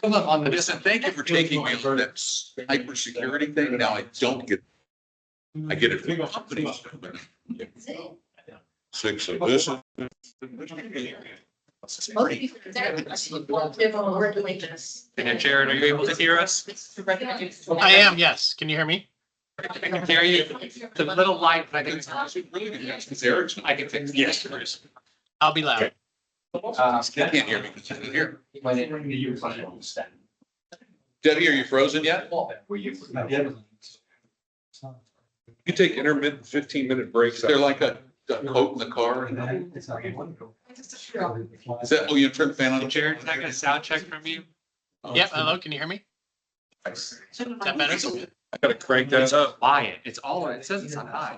Listen, thank you for taking me on that hypersecurity thing. Now I don't get, I get it from companies. 6 of this. And Jared, are you able to hear us? I am, yes. Can you hear me? I can hear you. It's a little light, but I think it's. I can fix it. Yes, there is. I'll be loud. I can't hear me because I didn't hear. Debbie, are you frozen yet? You take intermittent 15-minute breaks. They're like a coat in the car. Is that, oh, you turned the fan on? Jared, can I get a sound check from you? Yep, hello, can you hear me? Is that better? I gotta crank that up. Quiet. It's all, it says it's on high.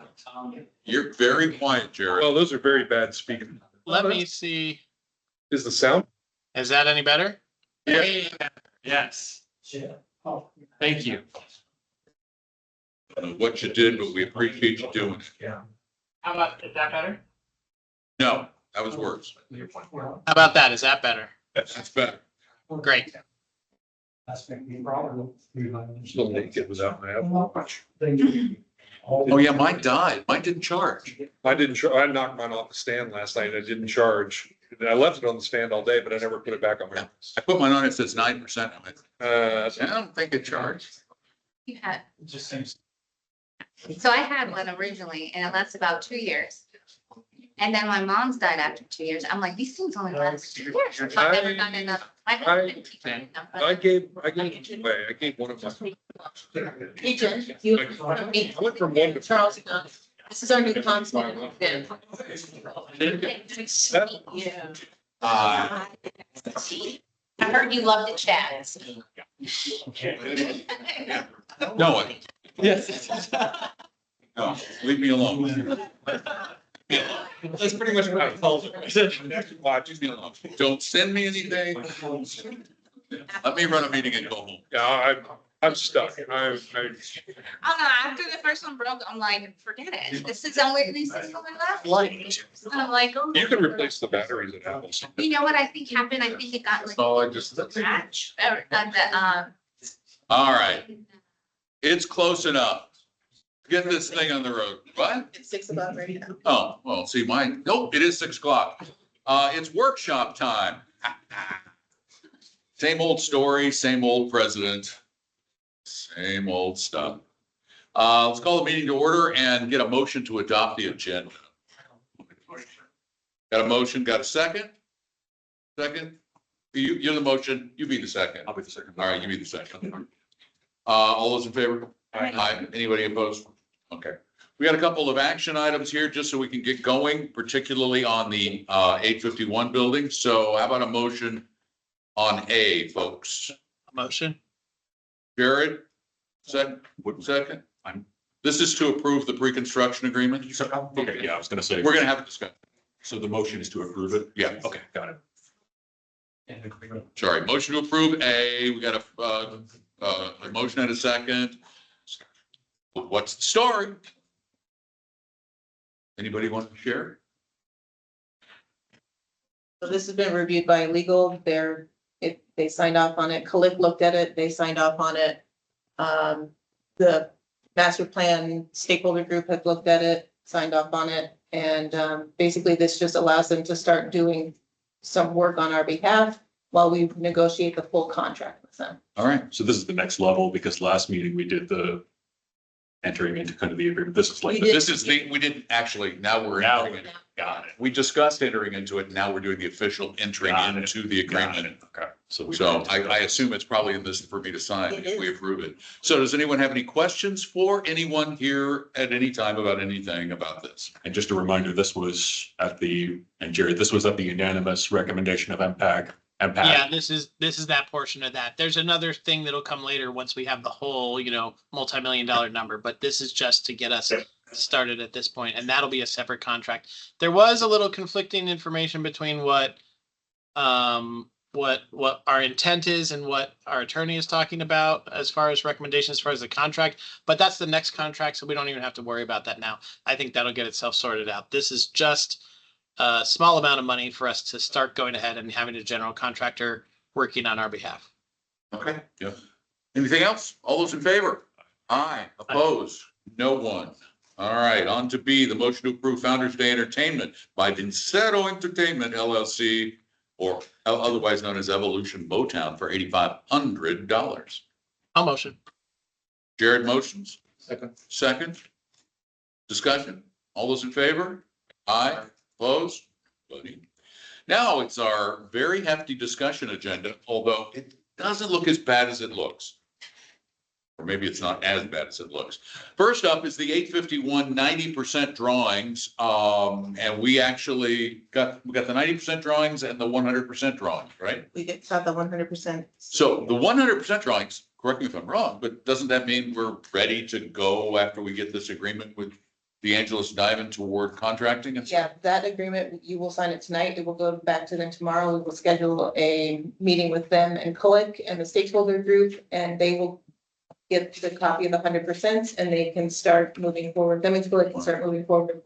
You're very quiet, Jared. Well, those are very bad speaking. Let me see. Is the sound? Is that any better? Yes. Thank you. I don't know what you did, but we appreciate you doing it. How about, is that better? No, that was worse. How about that? Is that better? That's better. Great. Still naked without my Apple Watch. Oh, yeah, mine died. Mine didn't charge. I knocked mine off the stand last night. I didn't charge. I left it on the stand all day, but I never put it back on my. I put mine on, it says 9% on it. Uh, I don't think it charged. You had. So I had one originally and it lasted about 2 years. And then my mom's died after 2 years. I'm like, these things only last 2 years. I've never done enough. I haven't keeping enough. I gave away. I gave one of my. Hey, Jen, you. I went from one to. Charles, this is our new console. Yeah. Yeah. Uh, I heard you love to chat. no, Yes. no, leave me alone. That's pretty much what I told her. Leave me alone. Don't send me anything. Let me run a meeting and go home. Yeah, I'm stuck. I don't know, after the first one broke, I'm like, forget it. This is only left. And I'm like, oh. You can replace the batteries at Apple. You know what I think happened? I think it got like. Oh, I just. Patch, All right, it's close enough. Get this thing on the road. What? It's 6 o'clock right now. Oh, well, see mine. Nope, it is 6 o'clock. It's workshop time. Same old story, same old president, same old stuff. Let's call the meeting to order and get a motion to adopt the agenda. Got a motion, got a second? Second? You're the motion, you be the second. I'll be the second. All right, you be the second. All those in favor? Aye. Anybody opposed? Okay. We got a couple of action items here just so we can get going, particularly on the 851 building. So how about a motion on A, folks? Motion? Jared, second? This is to approve the pre-construction agreement. Okay, yeah, I was gonna say, We're gonna have a discussion. so the motion is to approve it? Yeah. Okay, got it. Sorry, motion to approve A. We got a motion and a second. What's the story? Anybody want to share? So this has been reviewed by legal. They signed off on it. Click looked at it. They signed off on it. The master plan stakeholder group had looked at it, signed off on it. And basically this just allows them to start doing some work on our behalf while we negotiate the full contract with them. All right. So this is the next level, because last meeting we did the entering into kind of the agreement. This is like, We did. This is we didn't actually, now we're Now entering it. got it. We discussed entering into it. Now we're doing the official entering Got it. into the Got agreement. it. Okay. So. So I assume it's probably in this for me to sign It if we is. approve it. So does anyone have any questions for anyone here at any time about anything about this? And just a reminder, this was at the, and Jared, this was at the unanimous recommendation of MPAC. Yeah, this is that portion of that. There's another thing that'll come later once we have the whole, multi-million-dollar number, but this is just to get us started at this point, and that'll be a separate contract. There was a little conflicting information between what our intent is and what our attorney is talking about as far as recommendations, as far as the contract, but that's the next contract, so we don't even have to worry about that now. I think that'll get itself sorted out. This is just a small amount of money for us to start going ahead and having a general contractor working on our behalf. Okay, yeah. Anything else? All those in favor? Aye. Opposed? No one. All right, on to B, the motion to approve Founder's Day Entertainment by Vincero Entertainment LLC, or otherwise known as Evolution Motown, for $8,500. I'll motion. Jared motions. Second. Second. Discussion. All those in favor? Aye. Opposed? Voting. Now it's our very hefty discussion agenda, although it doesn't look as bad as it looks. Or maybe it's not as bad as it looks. First up is the 851 90% drawings. And we actually got the 90% drawings and the 100% drawings, right? We get got the 100%. So the 100% drawings, correct me if I'm wrong, but doesn't that mean we're ready to go after we get this agreement with the Angelus Diamond toward contracting and stuff? Yeah, that agreement, you will sign it tonight. It will go back to them tomorrow. We will schedule a meeting with them and COIC and the stakeholder group, and they will get the copy of the 100% and they can start moving forward. Them and COIC can start moving forward.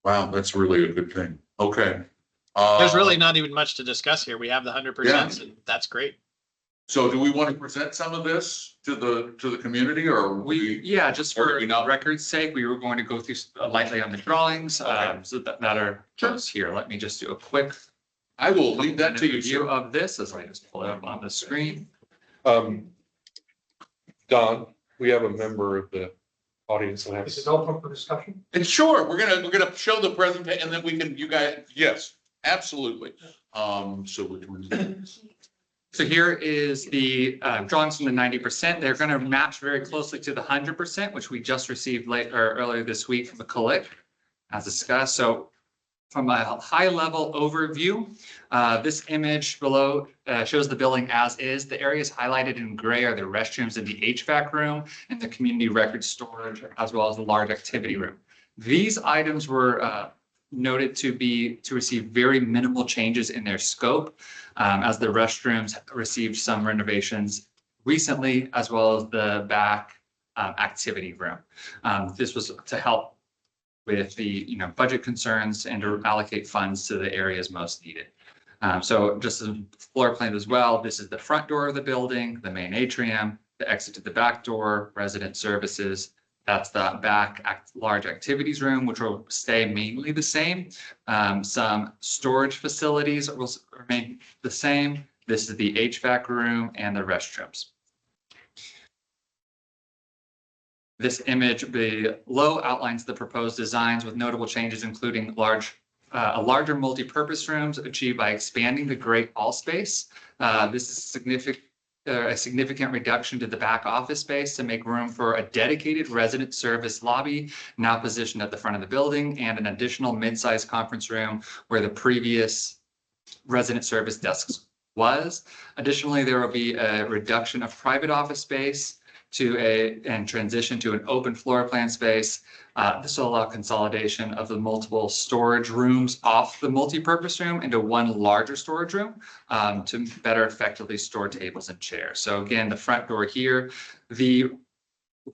Wow, that's really a good thing. Okay. There's really not even much to discuss here. We have the 100% and that's great. So do we want to present some of this to the community, or Yeah, just Or for we not- record's sake, we were going to go through lightly on the drawings, Okay. so that are close here. Let me just do a quick I will leave that to you, review sir. of this as I just pull it up on the screen. Don, we have a member of the audience that This has. is open for discussion. And sure, we're gonna show the presentation and then we can, you guys, yes, absolutely. So which one? So here is the drawings from the 90%. They're going to match very closely to the 100%, which we just received earlier this week from the COIC, as discussed. So from a high level overview, this image below shows the building as is. The areas highlighted in gray are the restrooms and the HVAC room and the community record storage, as well as the large activity room. These items were noted to receive very minimal changes in their scope, as the restrooms received some renovations recently, as well as the back activity room. This was to help with the budget concerns and to allocate funds to the areas most needed. So just as floor plan as well, this is the front door of the building, the main atrium, the exit to the back door, resident services. That's the back large activities room, which will stay mainly the same. Some storage facilities will remain the same. This is the HVAC room and the restrooms. This image below outlines the proposed designs with notable changes, including a larger multi-purpose rooms achieved by expanding the great hall space. This is a significant reduction to the back office space to make room for a dedicated resident service lobby now positioned at the front of the building, and an additional mid-sized conference room where the previous resident service desks was. Additionally, there will be a reduction of private office space and transition to an open floor plan space. This will allow consolidation of the multiple storage rooms off the multi-purpose room into one larger storage room to better effectively store tables and chairs. So again, the front door here, the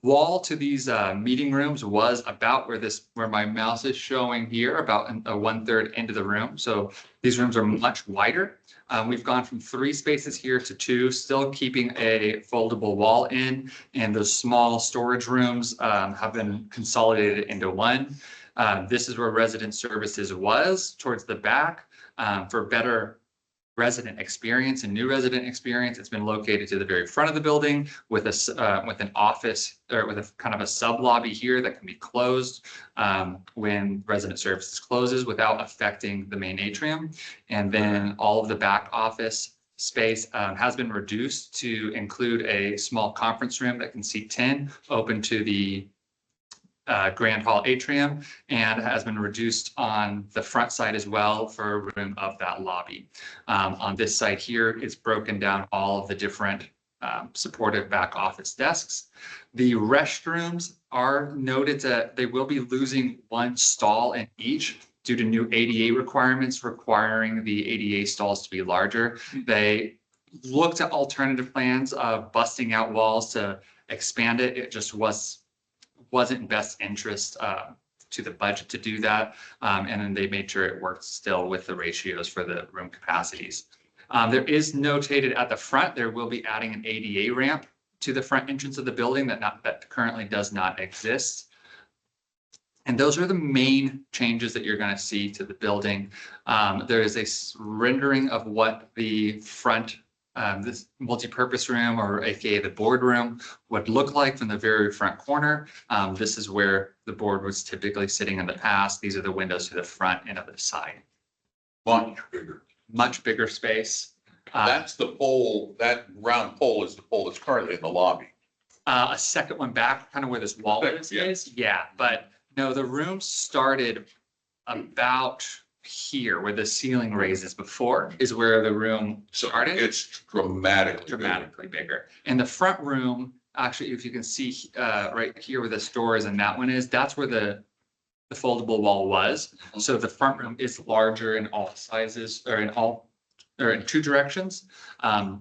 wall to these meeting rooms was about where my mouse is showing here, about a 1/3 into the room. So these rooms are much wider. We've gone from 3 spaces here to 2, still keeping a foldable wall in, and those small storage rooms have been consolidated into one. This is where resident services was towards the back for better resident experience and new resident experience. It's been located to the very front of the building with an office, or with a kind of a sub lobby here that can be closed when resident services closes without affecting the main atrium. And then all of the back office space has been reduced to include a small conference room that can seat 10, open to the Grand Hall atrium, and has been reduced on the front side as well for a room of that lobby. On this side here, it's broken down all of the different supportive back office desks. The restrooms are noted that they will be losing 1 stall in each due to new ADA requirements requiring the ADA stalls to be larger. They looked at alternative plans of busting out walls to expand it. It just wasn't in best interest to the budget to do that. And then they made sure it worked still with the ratios for the room capacities. There is notated at the front, there will be adding an ADA ramp to the front entrance of the building that currently does not exist. And those are the main changes that you're going to see to the building. There is a rendering of what the front, this multipurpose room, or AKA the boardroom, would look like from the very front corner. This is where the board was typically sitting in the past. These are the windows to the front and of the side. Much bigger space. That's the pole, that round pole is the pole that's currently in the lobby. A second one back, kind of where this wall is. Yeah, but no, the room started about here where the ceiling raises before is where the room So started. it's dramatically Bigger. And the front room, actually, if you can see right here where this door is and that one is, that's where the foldable wall was. So the front room is larger in all sizes, or in two directions.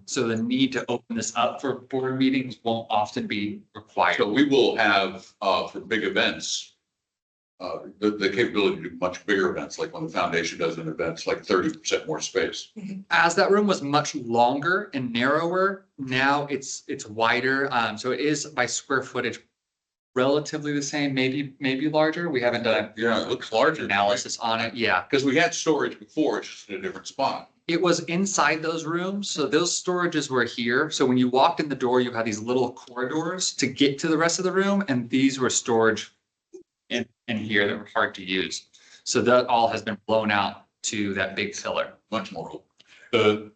So the need to open this up for board meetings won't often be required. So we will have, for big events, the capability to do much bigger events, like when the foundation does an event, it's like 30% more space. As that room was much longer and narrower, now it's wider. So it is by square footage relatively the same, maybe larger. We haven't done Yeah, it looks larger. analysis on it. Yeah. Because we had storage before, it's just in a different spot. It was inside those rooms, so those storages were here. So when you walked in the door, you had these little corridors to get to the rest of the room, and these were storage in here that were hard to use. So that all has been blown out to that big pillar. Much more. The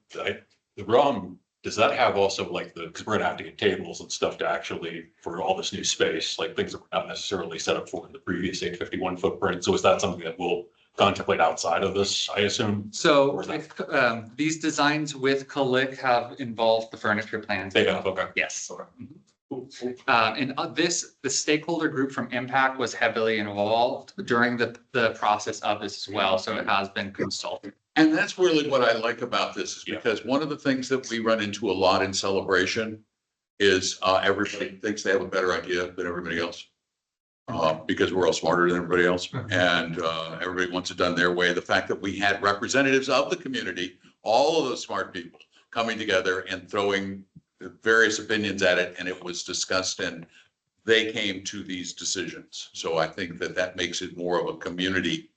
ROM, does that have also like because we're gonna have to get tables and stuff to actually, for all this new space, like things that were not necessarily set up for in the previous 851 footprint. So is that something that we'll contemplate outside of this, I assume? So Or is that- if, these designs with Colic have involved the furniture plans. They have, okay. Yes. The stakeholder group from Impact was heavily involved during the process of this as well, so it has been consulted. And that's really what I like about this, is Yeah. because one of the things that we run into a lot in Celebration is everybody thinks they have a better idea than everybody else. Because we're all smarter than everybody else, and everybody wants it done their way. The fact that we had representatives of the community, all of those smart people coming together and throwing various opinions at it, and it was discussed, and they came to these decisions. So I think that that makes it more of a community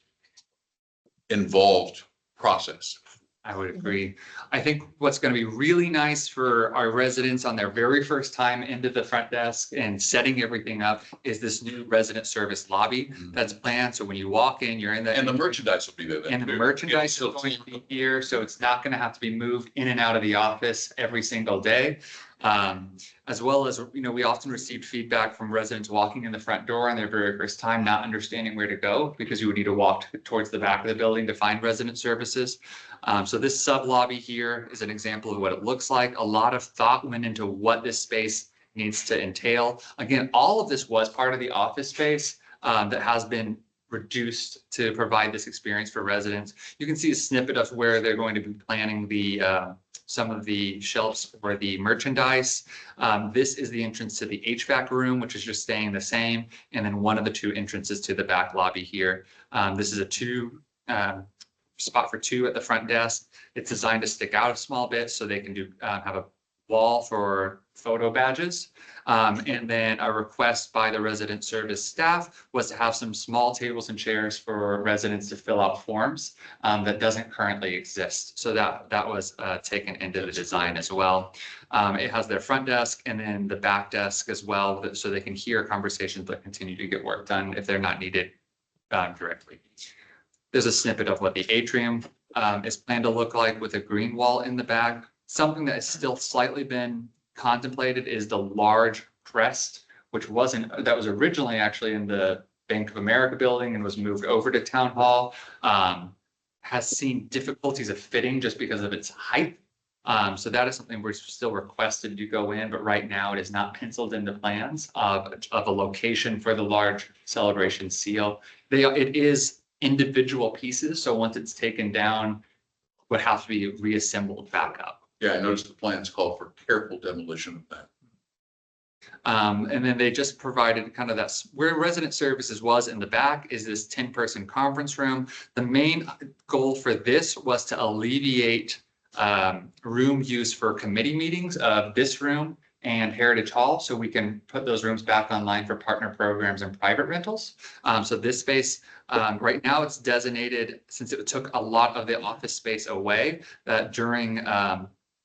involved process. I would agree. I think what's going to be really nice for our residents on their very first time into the front desk and setting everything up is this new resident service lobby that's planned. So when you walk in, you're in the. And the merchandise will be there then. And the too. merchandise Yeah, is going to be here, so it's not going to have to be moved in and out of the office every single day. As well as, we often received feedback from residents walking in the front door on their very first time, not understanding where to go because you would need to walk towards the back of the building to find resident services. So this sub lobby here is an example of what it looks like. A lot of thought went into what this space needs to entail. Again, all of this was part of the office space that has been reduced to provide this experience for residents. You can see a snippet of where they're going to be planning some of the shelves for the merchandise. This is the entrance to the HVAC room, which is just staying the same. And then one of the two entrances to the back lobby here. This is a spot for two at the front desk. It's designed to stick out a small bit so they can have a wall for photo badges. And then a request by the resident service staff was to have some small tables and chairs for residents to fill out forms that doesn't currently exist. So that was taken into the design as well. It has their front desk and then the back desk as well, so they can hear conversations but continue to get work done if they're not needed directly. There's a snippet of what the atrium is planned to look like with a green wall in the back. Something that has still slightly been contemplated is the large crest, that was originally actually in the Bank of America building and was moved over to Town Hall. Has seen difficulties of fitting just because of its height. So that is something we're still requested to go in, but right now it is not penciled into plans of a location for the large celebration seal. It is individual pieces, so once it's taken down, would have to be reassembled back up. Yeah, I noticed the plans call for careful demolition of that. And then they just provided kind of where resident services was in the back is this 10-person conference room. The main goal for this was to alleviate room use for committee meetings of this room and Heritage Hall, so we can put those rooms back online for partner programs and private rentals. So this space, right now it's designated, since it took a lot of the office space away, that during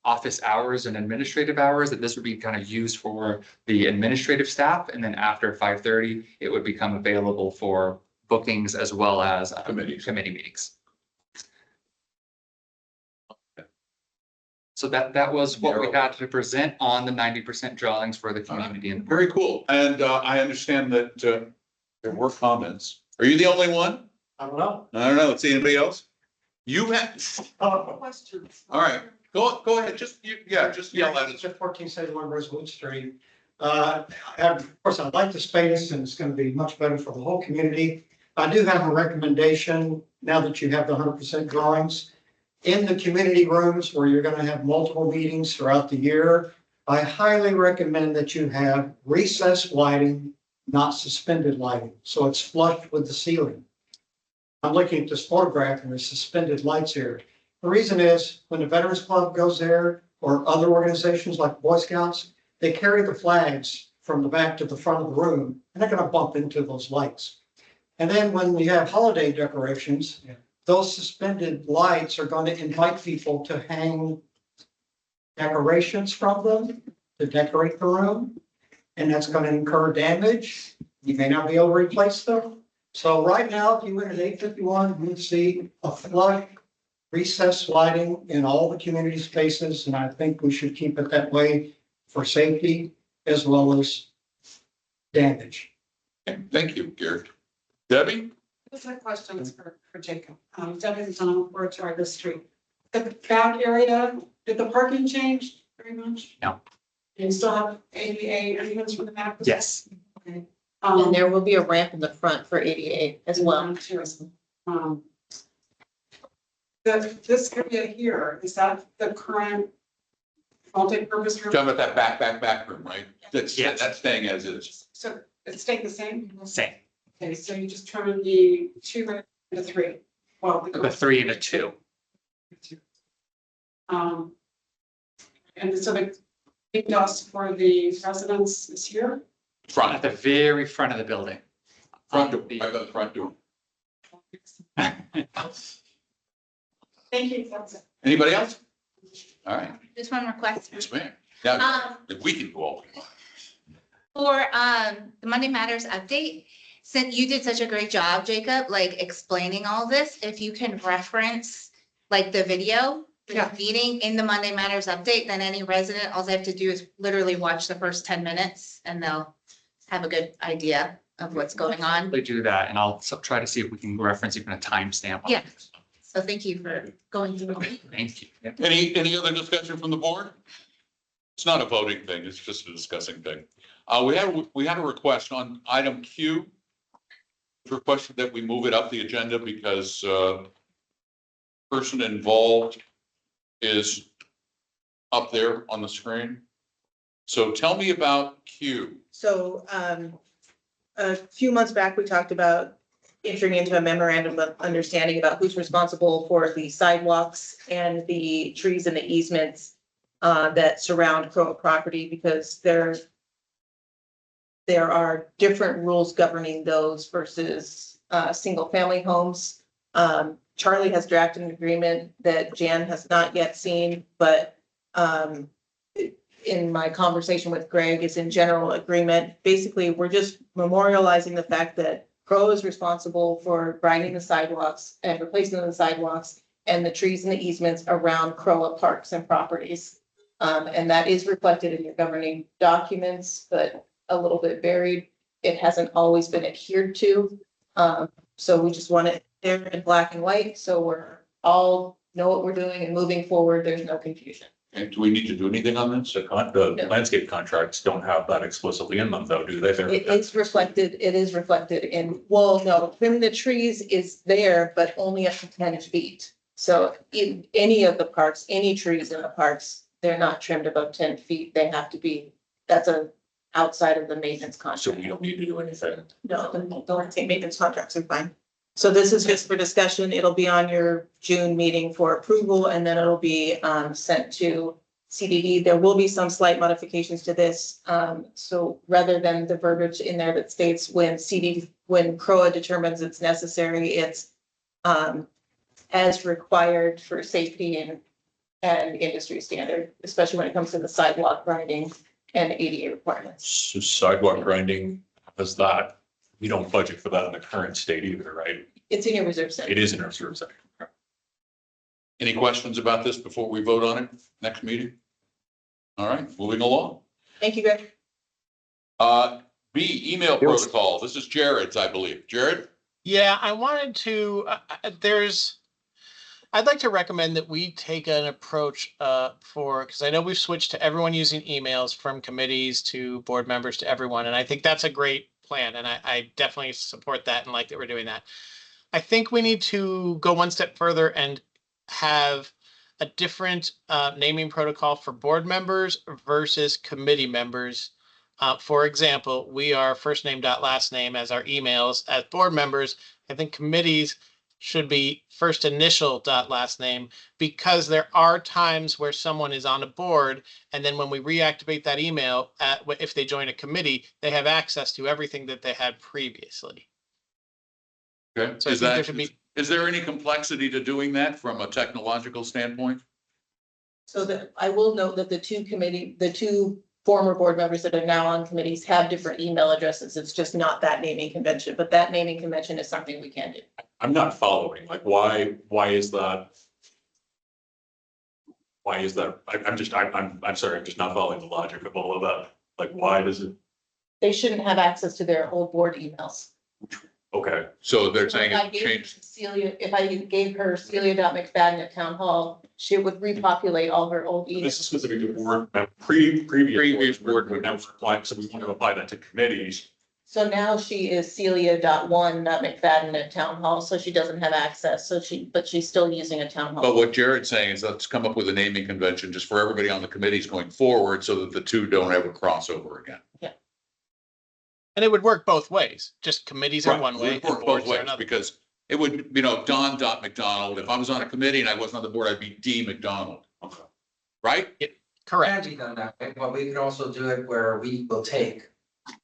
office hours and administrative hours, that this would be kind of used for the administrative staff. And then after 5:30, it would become available for bookings as well as Committees. committee meetings. So that was what we had to present on the 90% drawings for the community. And Very cool. And I understand that there were comments. Are you the only one? I don't know. I don't know. Let's see, anybody else? You have, Questions. all right, go ahead. Just yell at us. It's 1471 Rosewood Street. Of course, I like the space and it's going to be much better for the whole community. I do have a recommendation now that you have the 100% drawings. In the community rooms where you're going to have multiple meetings throughout the year, I highly recommend that you have recessed lighting, not suspended lighting. So it's flush with the ceiling. I'm looking at this photograph and there's suspended lights here. The reason is when the Veterans Club goes there or other organizations like Boy Scouts, they carry the flags from the back to the front of the room and they're going to bump into those lights. And then when we have holiday decorations, those suspended lights are going to invite people to hang decorations from them to decorate the room. And that's going to incur damage. You may not be able to replace them. So right now, if you went at 851, you'd see a flush recessed lighting in all the community spaces. And I think we should keep it that way for safety as well as damage. Thank you, Garrett. Debbie? Those are questions for Jacob. Debbie's on Orchard, the street. The back area, did the parking change very much? No. Do you still have ADA arguments from the back? yes, Okay. And there will be a ramp in the front for ADA as well. This area here, is that the current multi-purpose room? Talking about that back room, right? That's staying as is. So it's staying the same? same, Okay, so you just turn the 2 into 3. Well, the 3 and a 2. And so the windows for the residents is here? At Front, the very front of the building. front door, right by the front door. Thank you. That's it. Anybody else? All right, Just one more question. yes, ma'am. Now, Um, we can go all. For the Monday Matters update, since you did such a great job, Jacob, like explaining all this, if you can reference like the video, the Yeah. meeting in the Monday Matters update, then any resident, all they have to do is literally watch the first 10 minutes and they'll have a good idea of what's going on. They do that, and I'll try to see if we can reference even a timestamp. on Yeah. it. So thank you for going through. it. Thank you. Yeah. Any other discussion from the board? It's not a voting thing, it's just a discussing thing. We had a request on item Q. Requested that we move it up the agenda because person involved is up there on the screen. So tell me about Q. So a few months back, we talked about entering into a memorandum of understanding about who's responsible for the sidewalks and the trees and the easements that surround CROA property, because there are different rules governing those versus single family homes. Charlie has drafted an agreement that Jan has not yet seen, but in my conversation with Greg, it's in general agreement. Basically, we're just memorializing the fact that CROA is responsible for grinding the sidewalks and replacing the sidewalks and the trees and the easements around CROA parks and properties. And that is reflected in your governing documents, but a little bit varied. It hasn't always been adhered to. So we just want it there in black and white, so we're all know what we're doing and moving forward. There's no confusion. And do we need to do anything on this? The landscape contracts don't have that explicitly in them though, do they? It is reflected in, well, no, trimming the trees is there, but only up to 10 feet. So in any of the parks, any trees in the parks, they're not trimmed above 10 feet. They have to be, that's outside of the maintenance So contract. we don't need to do anything. No, the maintenance contracts are fine. So this is just for discussion. It'll be on your June meeting for approval, and then it'll be sent to CDD. There will be some slight modifications to this. So rather than the verbiage in there that states when CROA determines it's necessary, it's as required for safety and industry standard, especially when it comes to the sidewalk grinding and ADA requirements. So sidewalk grinding, is that, we don't budget for that in the current state either, right? It's in your reserve set. It is in our reserve section. Any questions about this before we vote on it next meeting? All right, moving along. Thank you, Greg. B, email protocol. This is Jared's, I believe. Jared? Yeah, I wanted to, I'd like to recommend that we take an approach because I know we've switched to everyone using emails from committees to board members to everyone. And I think that's a great plan. And I definitely support that and like that we're doing that. I think we need to go one step further and have a different naming protocol for board members versus committee members. For example, we are first name dot last name as our emails. As board members, I think committees should be first initial dot last name, because there are times where someone is on a board and then when we reactivate that email, if they join a committee, they have access to everything that they had previously. Okay. So I think there should be. Is there any complexity to doing that from a technological standpoint? So that I will note that the two former board members that are now on committees have different email addresses. It's just not that naming convention, but that naming convention is something we can do. I'm not following, like, why is that? Why is that? I'm sorry, I'm just not following the logic of all of that. Like, why does it? They shouldn't have access to their old board emails. Okay, So they're saying If I it gave changed. Celia, if I gave her Celia.McFadden at town hall, she would repopulate all her old this is emails. specific to board, previous board members, so we want to apply that to committees. So now she is Celia.1.McFadden at town hall, so she doesn't have access. But she's still using a town But hall. what Jared's saying is let's come up with a naming convention just for everybody on the committees going forward so that the two don't ever cross over again. And it would work both ways. Just committees are Right. one way It would and work both boards are ways another. because it would, Don.McDonald. If I was on a committee and I wasn't on the board, I'd be D McDonald. Okay. Right? Correct. Can be done that way, but we could also do it where we will take,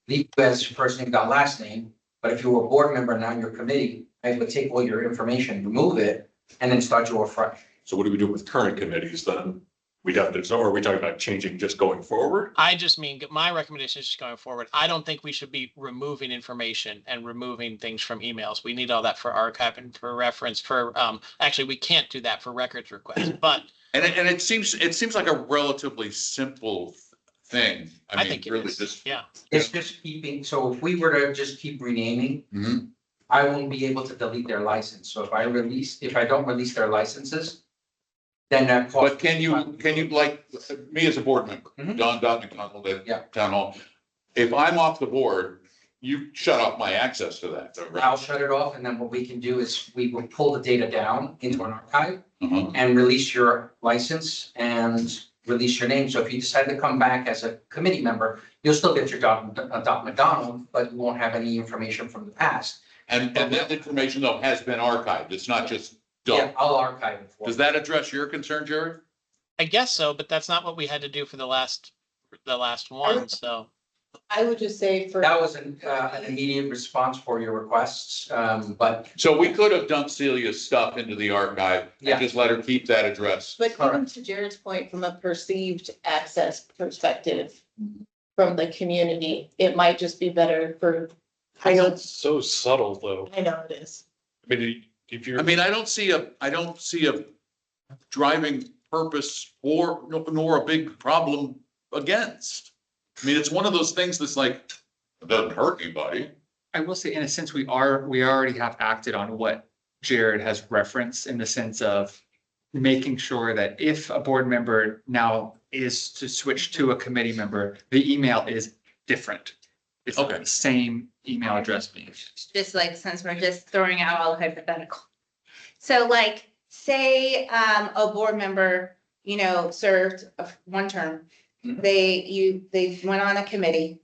leave you as your first name, dot last name, but if you were a board member, now you're committee, I would take all your information, remove it, and then start you off fresh. So what do we do with current committees then? We'd have to, so are we talking about changing just going forward? I just mean, my recommendation is just going forward. I don't think we should be removing information and removing things from emails. We need all that for archive and for reference actually, we can't do that for records requests, but And it seems like a relatively simple thing. I think it really is. just. Yeah. It's just keeping, so if we were to just keep renaming, Mhm. I won't be able to delete their license, so if I don't release their licenses, then that. cost- But can you, like, me as a board member, Mhm. Don McDonald Yeah. at Town Hall, if I'm off the board, you shut off my access to that, though, I'll right? shut it off, and then what we can do is we will pull the data down into an archive Uh-huh. and release your license and release your name. So if you decide to come back as a committee member, you'll still get your dot McDonald, but you won't have any information from the past. And that information though has been archived. It's not just Yeah, done. I'll archive it for Does you. that address your concern, Jared? I guess so, but that's not what we had to do for the last one, so. I would just say for. That was an immediate response for your requests, but So we could have dumped Celia's stuff into the archive Yeah. and just let her keep that address. But even to Jared's point, from a perceived access perspective, from the community, it might just be better for. I know, It's so subtle though. I know it is. I mean, if you're. I mean, I don't see a driving purpose nor a big problem against. I mean, it's one of those things that's like, it doesn't hurt anybody. I will say, in a sense, we already have acted on what Jared has referenced in the sense of making sure that if a board member now is to switch to a committee member, the email is different. It's not Okay. the same email address being used. Just like, since we're just throwing out all hypothetical. So like, say, a board member, served one term. They went on a committee.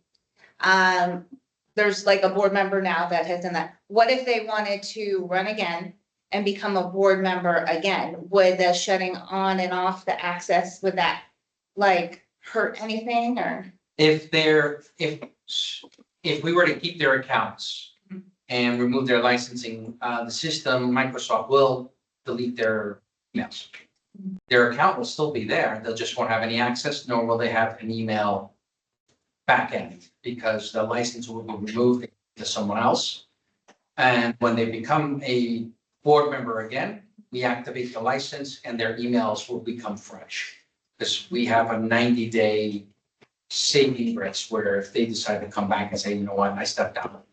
The there's like a board member now that has done that. What if they wanted to run again and become a board member again? Would the shutting on and off the access, would that like hurt anything or? If we were to keep their accounts and remove their licensing, the system, Microsoft will delete their emails. Their account will still be there. They'll just won't have any access, nor will they have an email backend because the license will be removed to someone else. And when they become a board member again, we activate the license and their emails will become fresh. Because we have a 90-day saving grace where if they decide to come back and say, you know what, I stepped out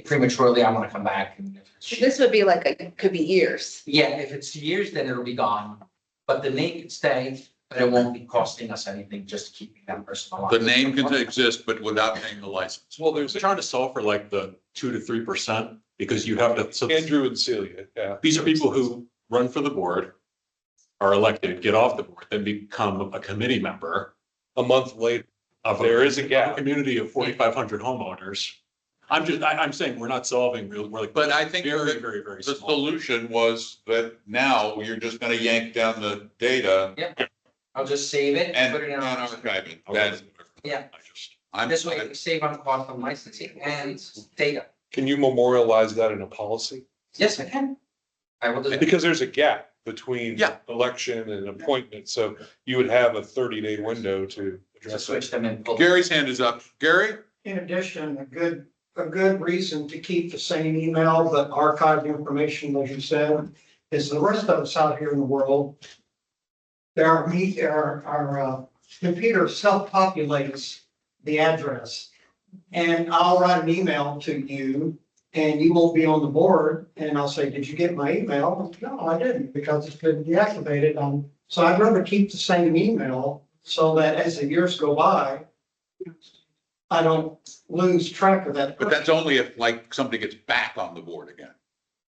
prematurely, I want to come back. And This would be like, it could be years. yeah, if it's years, then it'll be gone. But the name can stay, but it won't be costing us anything just keeping that person alive. The name can exist, but without paying the license. Well, there's trying to solve for like the 2 to 3% because you have to, so Andrew and Celia, yeah. these are people who run for the board, are elected, get off the board, then become a committee member A month later, of there is a a gap. community of 4,500 homeowners. I'm saying we're not solving real, we're like. But I think Very, that very, very the small. solution was that now you're just gonna yank down the data I'll just save it and and put it in our. archive it. That's, Yeah. I'm, This way we save on cost of licensing and data. Can you memorialize that in a policy? Yes, I can. I will do that. Because there's a gap between Yeah. election and appointment, so you would have a 30-day window to To address switch it. them in. Gary's hand is up. Gary? In addition, a good reason to keep the same email but archive the information, as you said, is the rest of us out here in the world. Our computer self-populates the address. And I'll write an email to you and you won't be on the board. And I'll say, did you get my email? No, I didn't because it's been deactivated. So I'd rather keep the same email so that as the years go by, I don't lose track of that. But that's only if like somebody gets back on the board again.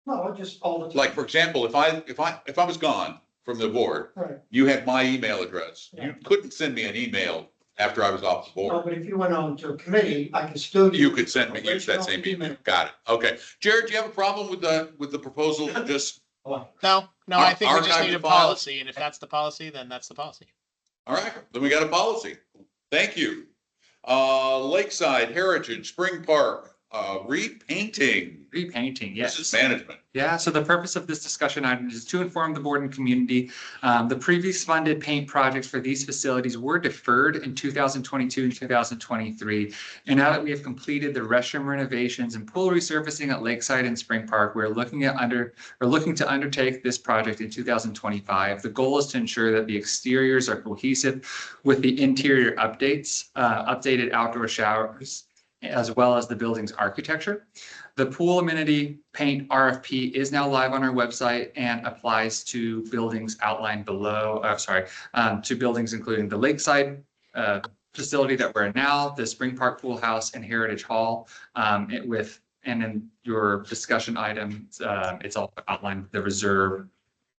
No, just all the time. Like, for example, if I was gone from the board, Right. you had my email address. You couldn't send me an email after I was off the No, board. but if you went on to a committee, I can still. You could send me, use that same email. Got it. Okay. Jared, do you have a problem with the proposal? Just, No, I think we just Archive need the a files. policy, and if that's the policy, then that's the policy. all right, then we got a policy. Thank you. Lakeside Heritage Spring Park, repainting. Repainting, yes. This is management. Yeah, so the purpose of this discussion item is to inform the board and community. The previous funded paint projects for these facilities were deferred in 2022 and 2023. And now that we have completed the restroom renovations and pool resurfacing at Lakeside and Spring Park, we're looking to undertake this project in 2025. The goal is to ensure that the exteriors are cohesive with the interior updates, updated outdoor showers, as well as the building's architecture. The pool amenity paint RFP is now live on our website and applies to buildings outlined below, to buildings including the Lakeside facility that we're in now, the Spring Park Pool House and Heritage Hall. And in your discussion items, it's all outlined the reserve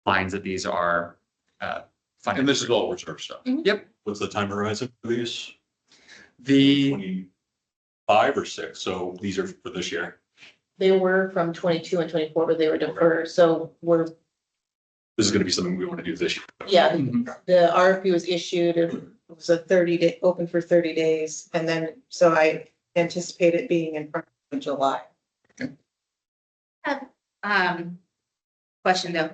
lines that these are funded. And this is all reserve stuff. Yep. What's the time horizon for these? The 25 or 6, so these are for this year. They were from 22 and 24, but they were deferred, so This is gonna be something we want to do this year. the RFP was issued, it was a 30-day, open for 30 days, and then, so I anticipate it being in front of July. Question though.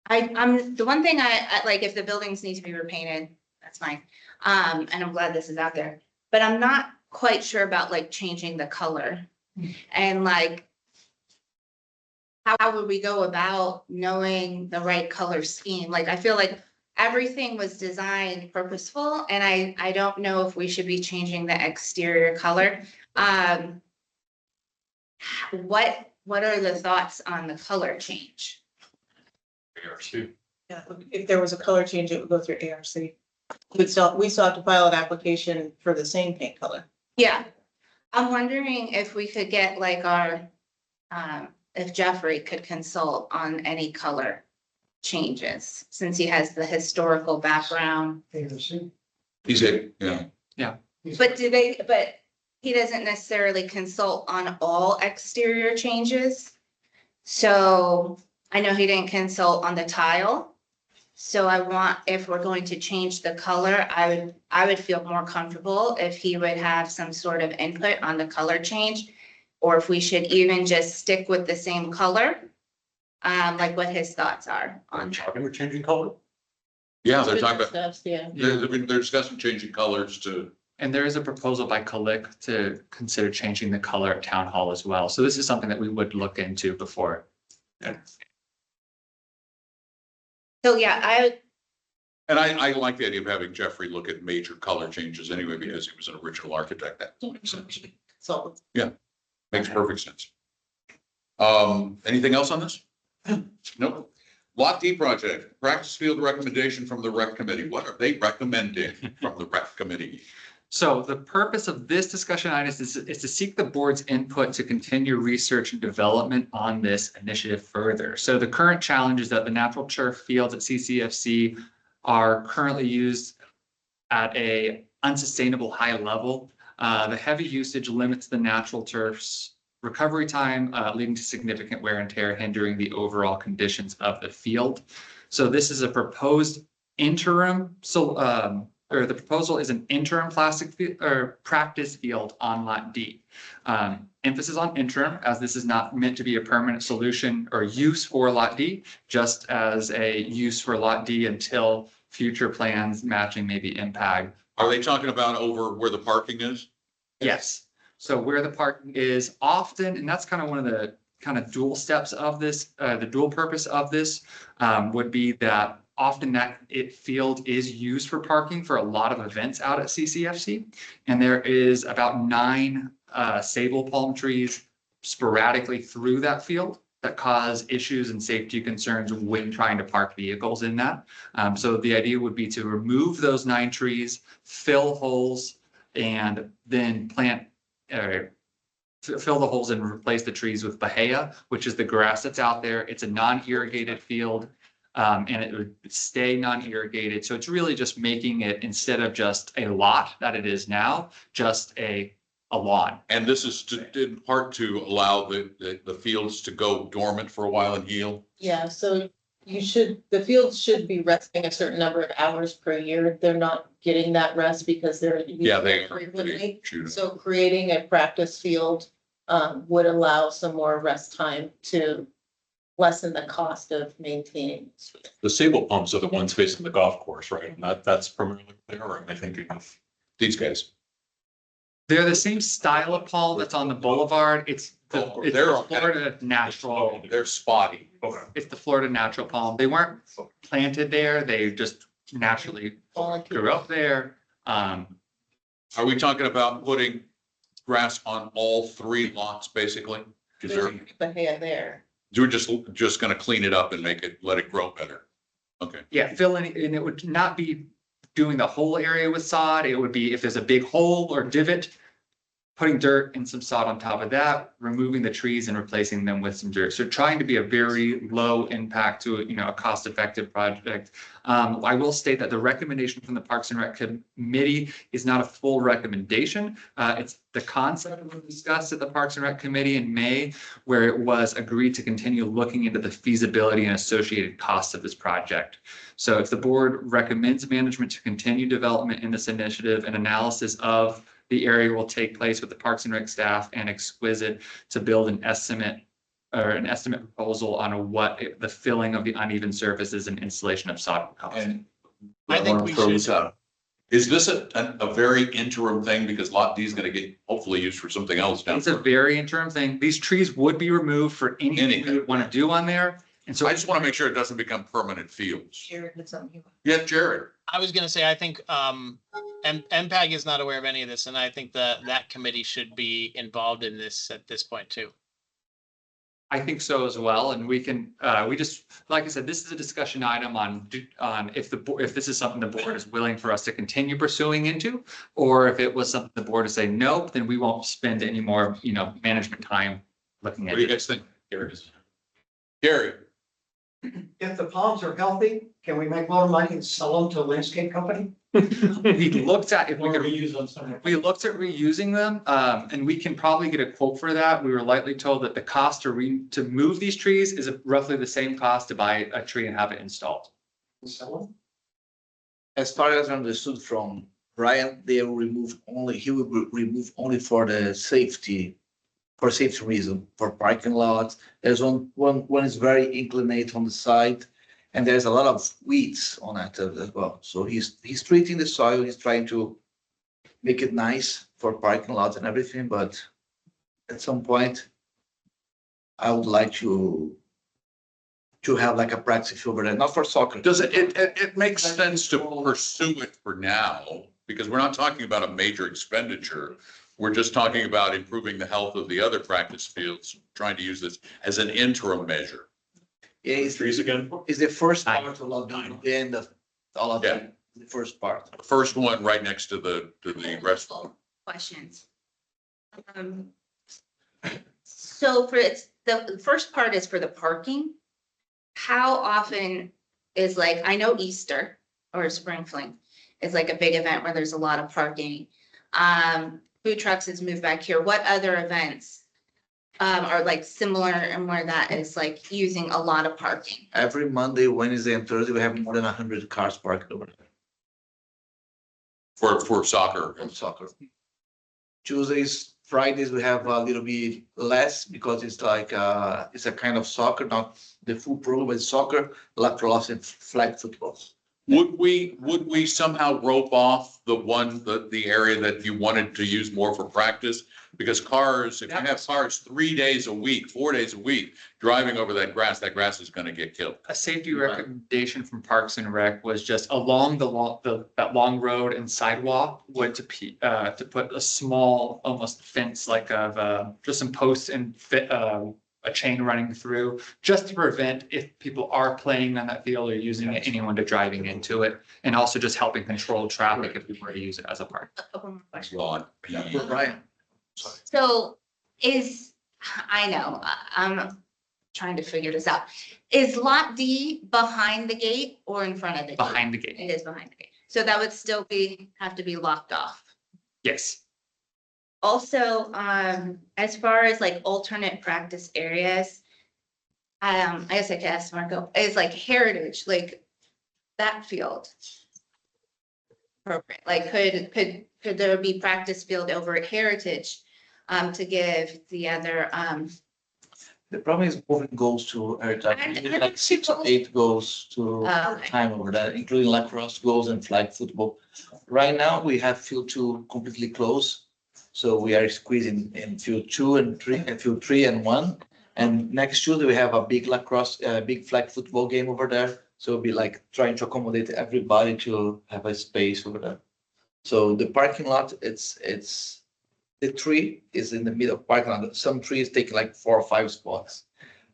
I'm, the one thing I like, if the buildings need to be repainted, that's fine. And I'm glad this is out there, but I'm not quite sure about like changing the color. And like, how would we go about knowing the right color scheme? Like, I feel like everything was designed purposeful and I don't know if we should be changing the exterior color. What are the thoughts on the color change? ARC. Yeah, if there was a color change, it would go through ARC. We still have to file an application for the same paint color. Yeah, I'm wondering if we could get like our, if Jeffrey could consult on any color changes, since he has the historical background. He's a, yeah. But he doesn't necessarily consult on all exterior changes. So I know he didn't consult on the tile. So I want, if we're going to change the color, I would feel more comfortable if he would have some sort of input on the color change. Or if we should even just stick with the same color, like what his thoughts are on that. We're changing color? Yeah, they're talking about, Discussed, yeah. they're discussing changing colors to, And there is a proposal by Colic to consider changing the color at town hall as well. So this is something that we would look into before. So yeah, and I like the idea of having Jeffrey look at major color changes anyway, because he was an original architect. That makes sense. So Makes perfect sense. Anything else on this? Nope. Lot D project, practice field recommendation from the rec committee. What are they recommending from the rec committee? So the purpose of this discussion item is to seek the board's input to continue research and development on this initiative further. So the current challenge is that the natural turf fields at CCFC are currently used at a unsustainable high level. The heavy usage limits the natural turf's recovery time, leading to significant wear and tear, hindering the overall conditions of the field. So this is a proposed interim, or the proposal is an interim practice field on Lot D. Emphasis on interim, as this is not meant to be a permanent solution or use for Lot D, just as a use for Lot D until future plans matching maybe impact. Are they talking about over where the parking is? Yes. So where the parking is often, and that's kind of one of the kind of dual steps of this, the dual purpose of this would be that often that field is used for parking for a lot of events out at CCFC. And there is about 9 sable palm trees sporadically through that field that cause issues and safety concerns when trying to park vehicles in that. So the idea would be to remove those 9 trees, fill holes, and then plant fill the holes and replace the trees with bahia, which is the grass that's out there. It's a non-irrigated field, and it would stay non-irrigated. So it's really just making it, instead of just a lot that it is now, just a lawn. And this is in part to allow the fields to go dormant for a while and heal? yeah, so the fields should be resting a certain number of hours per year. They're not getting that rest because they're. Yeah, they are. Frequently. Shoot. So creating a practice field would allow some more rest time to lessen the cost of maintaining. The sable palms are the ones facing the golf course, right? And that's primarily there, or am I thinking of? These guys. They're the same style of palm that's on the boulevard. It's the They're- Florida natural. They're spotty. Okay. It's the Florida natural palm. They weren't planted there. They just naturally grew up there. Are we talking about putting grass on all 3 lots, basically? Is There's there, bahia there. you're just gonna clean it up and let it grow better? Okay. Yeah, fill in, and it would not be doing the whole area with sod. It would be if there's a big hole or divot, putting dirt and some sod on top of that, removing the trees and replacing them with some dirt. So trying to be a very low impact to, a cost-effective project. I will state that the recommendation from the Parks and Rec Committee is not a full recommendation. It's the concept that was discussed at the Parks and Rec Committee in May, where it was agreed to continue looking into the feasibility and associated costs of this project. So if the board recommends management to continue development in this initiative, an analysis of the area will take place with the Parks and Rec staff and Exquisite to build an estimate proposal on what the filling of the uneven surfaces and installation of sod will cost. And I think wanna we throw should- this out. Is this a very interim thing, because Lot D is gonna get hopefully used for something else down It's a there? very interim thing. These trees would be removed for anything Anything. we would want to do on there. And so I just wanna make sure it doesn't become permanent fields. Jared had something. Yeah, Jared. I was gonna say, I think, MPAG is not aware of any of this, and I think that committee should be involved in this at this point too. I think so as well. And we can, we just, like I said, this is a discussion item on if this is something the board is willing for us to continue pursuing into, or if it was something the board to say, nope, then we won't spend any more, management time looking What at do you it. guys think? Gary? if the ponds are healthy, can we make more money and sell them to a landscape company? We looked at if we Or could reuse them somewhere? We looked at reusing them, and we can probably get a quote for that. We were lightly told that the cost to move these trees is roughly the same cost to buy a tree and have it installed. Sell them? As far as I understood from Brian, they will remove only, he will remove only for the safety, for safety reason, for parking lots. There's one is very inclinate on the side, and there's a lot of weeds on it as well. So he's treating the soil, he's trying to make it nice for parking lots and everything, but at some point, I would like to have like a practice field over there, not for soccer. Does it makes sense to pursue it for now, because we're not talking about a major expenditure. We're just talking about improving the health of the other practice fields, trying to use this as an interim measure. Yeah, Trees again? it's the first Nine. part of the end of all of Yeah. it, the first part. The first one right next to the restaurant. Questions. So for the first part is for the parking. How often is like, I know Easter or Spring Fling is like a big event where there's a lot of parking. Food trucks is moved back here. What other events are like similar and where that is like using a lot of parking? Every Monday, Wednesday, and Thursday, we have more than 100 cars parked over there For soccer. for soccer. Tuesdays, Fridays, we have a little bit less because it's like, it's a kind of soccer, not the full program, but soccer, lacrosse and flag football. Would we somehow rope off the area that you wanted to use more for practice? Because cars, if you have cars 3 days a week, 4 days a week, driving over that grass is gonna get killed. A safety recommendation from Parks and Rec was just along that long road and sidewalk would to put a small, almost fence like of, just some posts and fit, a chain running through, just to prevent if people are playing on that field or using it, anyone to driving into it, and also just helping control traffic if we were to use it as a park. A couple more questions. Lawn. Brian, So I know, I'm trying to figure this out. Is lot D behind the gate or in front of the gate? Behind the gate, It is behind the gate. So that would still have to be locked off. yes. Also, as far as like alternate practice areas, I guess I could ask Marco, is like Heritage, like that field appropriate? Like could there be practice field over at Heritage to give the other, the problem is moving goals to Heritage. I- We need I like think 6 or people- 8 goals to Okay. time over there, including lacrosse goals and flag football. Right now, we have field 2 completely closed. So we are squeezing in field 2 and 3, and field 3 and 1. And next Tuesday, we have a big lacrosse, big flag football game over there. So it'll be like trying to accommodate everybody to have a space over there. So the parking lot, the tree is in the middle of parking lot. Some trees take like 4 or 5 spots.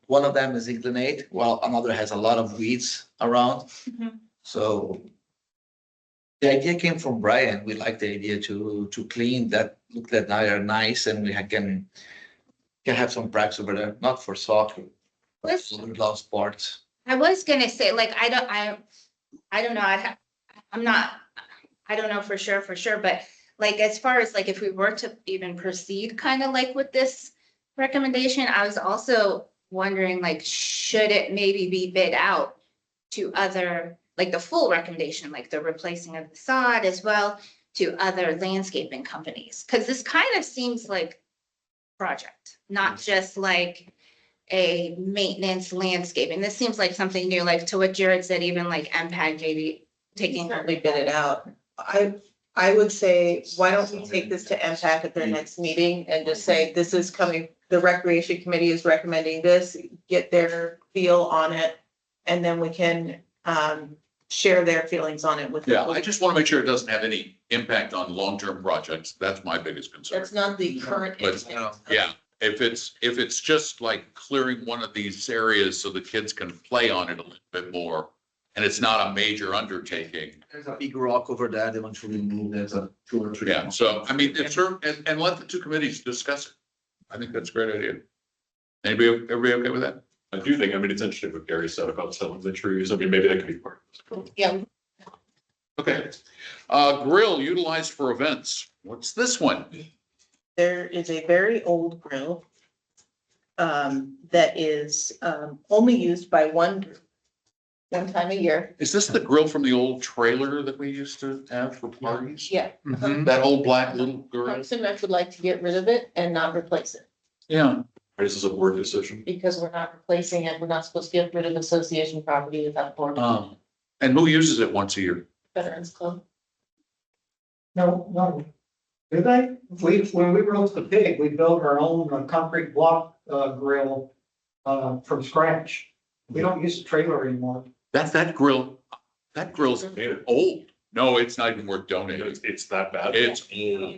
One of them is inclinate, while another has a lot of weeds around. Mhm. So the idea came from Brian. We like the idea to clean that, look that they are nice, and we can have some practice over there, not for soccer, but Let's- for love sports. I was gonna say, like, I don't know, I don't know for sure, but like, as far as like, if we were to even proceed kind of like with this recommendation, I was also wondering, like, should it maybe be bid out to other, like the full recommendation, like the replacing of the sod as well to other landscaping companies? Cause this kind of seems like project, not just like a maintenance landscaping. This seems like something new, like to what Jared said, even like MPAG maybe taking. Certainly bid it out. I would say, why don't we take this to MPAC at their next meeting and just say, this is coming, the recreation committee is recommending this, get their feel on it. And then we can share their feelings on it with. the Yeah, I just want to make sure it doesn't have any impact on long-term projects. That's my biggest concern. That's not the current. But, yeah, if it's just like clearing one of these areas so the kids can play on it a little bit more, and it's not a major undertaking. There's a big rock over there. They want to remove. There's a 2 or 3. Yeah, so I mean, it's and let the two committees discuss it. I think that's a great idea. Everybody okay with that? I do think, I mean, it's interesting what Gary said about selling the trees. I mean, maybe that could be part of this. Yeah, Okay. Grill utilized for events. What's this one? there is a very old grill that is only used by one time a year. Is this the grill from the old trailer that we used to have for parties? Yeah. Mhm. That old black little grill? Parks and Rec would like to get rid of it and not replace it, Yeah. This is a board decision. because we're not replacing it. We're not supposed to get rid of association property without board. And who uses it once a year? Veterans Club. No, no. Do they? When we roast the pig, we built our own concrete block grill from scratch. We don't use the trailer anymore. That grill, that grill's old. No, it's not even worth donating. It's that bad. It's old.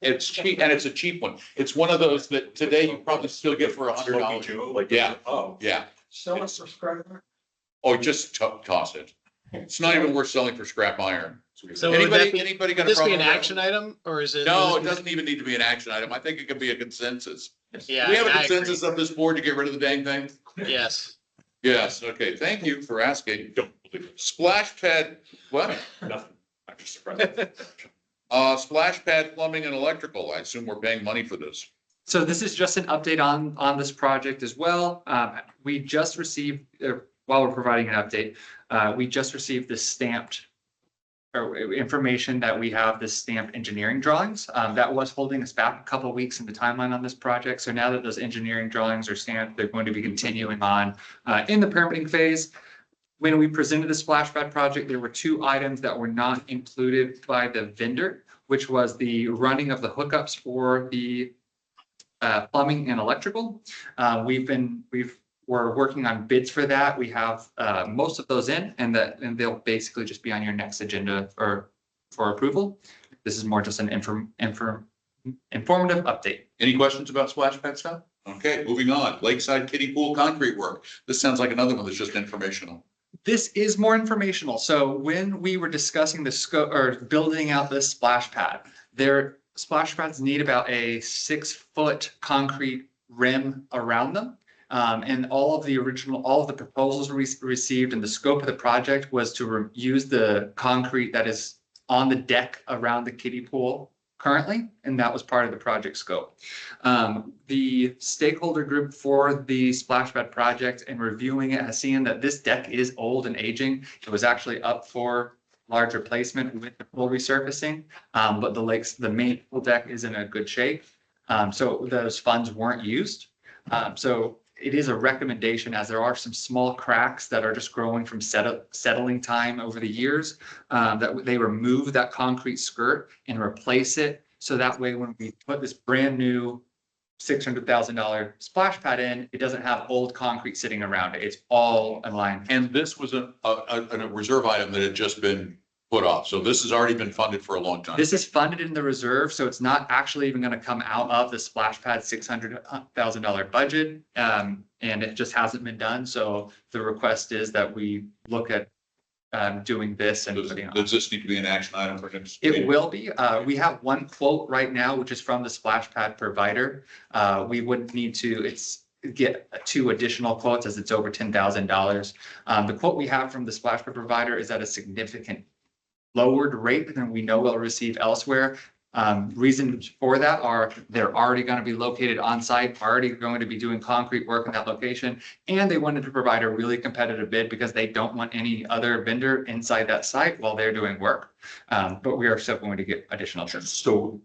It's cheap, and it's a cheap one. It's one of those that today you probably still get for $100. Like, Yeah. oh, Yeah. Sell it for scrap. Or just toss it. It's not even worth selling for scrap iron. So would that be- Anybody got Would a this be problem? an with that? action item or is it? No, it doesn't even need to be an action item. I think it could be a consensus. Yeah. Do we have a I agree. consensus of this board to get rid of the dang thing? Yes. Yes, okay, thank you for asking. don't believe it. Splash pad, what? Nothing. I'm just surprised. Splash pad plumbing and electrical. I assume we're paying money for this. So this is just an update on this project as well. We just received, while we're providing an update, we just received this stamped information that we have this stamped engineering drawings. That was holding us back a couple of weeks in the timeline on this project. So now that those engineering drawings are stamped, they're going to be continuing on in the permitting phase. When we presented the splash pad project, there were two items that were not included by the vendor, which was the running of the hookups for the plumbing and electrical. We're working on bids for that. We have most of those in, and they'll basically just be on your next agenda for approval. This is more just an informative update. Any questions about splash pad stuff? Okay, moving on. Lakeside kiddie pool concrete work. This sounds like another one that's just informational. This is more informational. So when we were discussing the scope or building out this splash pad, their splash pads need about a 6-foot concrete rim around them. And all of the proposals we received and the scope of the project was to use the concrete that is on the deck around the kiddie pool currently, and that was part of the project scope. The stakeholder group for the splash pad project and reviewing it has seen that this deck is old and aging. It was actually up for large replacement with the pool resurfacing, but the main pool deck is in a good shape. So those funds weren't used. So it is a recommendation, as there are some small cracks that are just growing from settling time over the years, that they remove that concrete skirt and replace it. So that way, when we put this brand new $600,000 splash pad in, it doesn't have old concrete sitting around it. It's all in line. And this was a reserve item that had just been put off. So this has already been funded for a long time. This is funded in the reserve, so it's not actually even going to come out of the splash pad $600,000 budget. And it just hasn't been done. So the request is that we look at doing this and putting it on. Does this need to be an action item for next? It meeting? will be. We have one quote right now, which is from the splash pad provider. We would need to get 2 additional quotes as it's over $10,000. The quote we have from the splash pad provider is at a significant lowered rate than we know we'll receive elsewhere. Reasons for that are they're already going to be located on site, already going to be doing concrete work in that location, and they wanted to provide a really competitive bid because they don't want any other vendor inside that site while they're doing work. But we are still going to get additional bids. So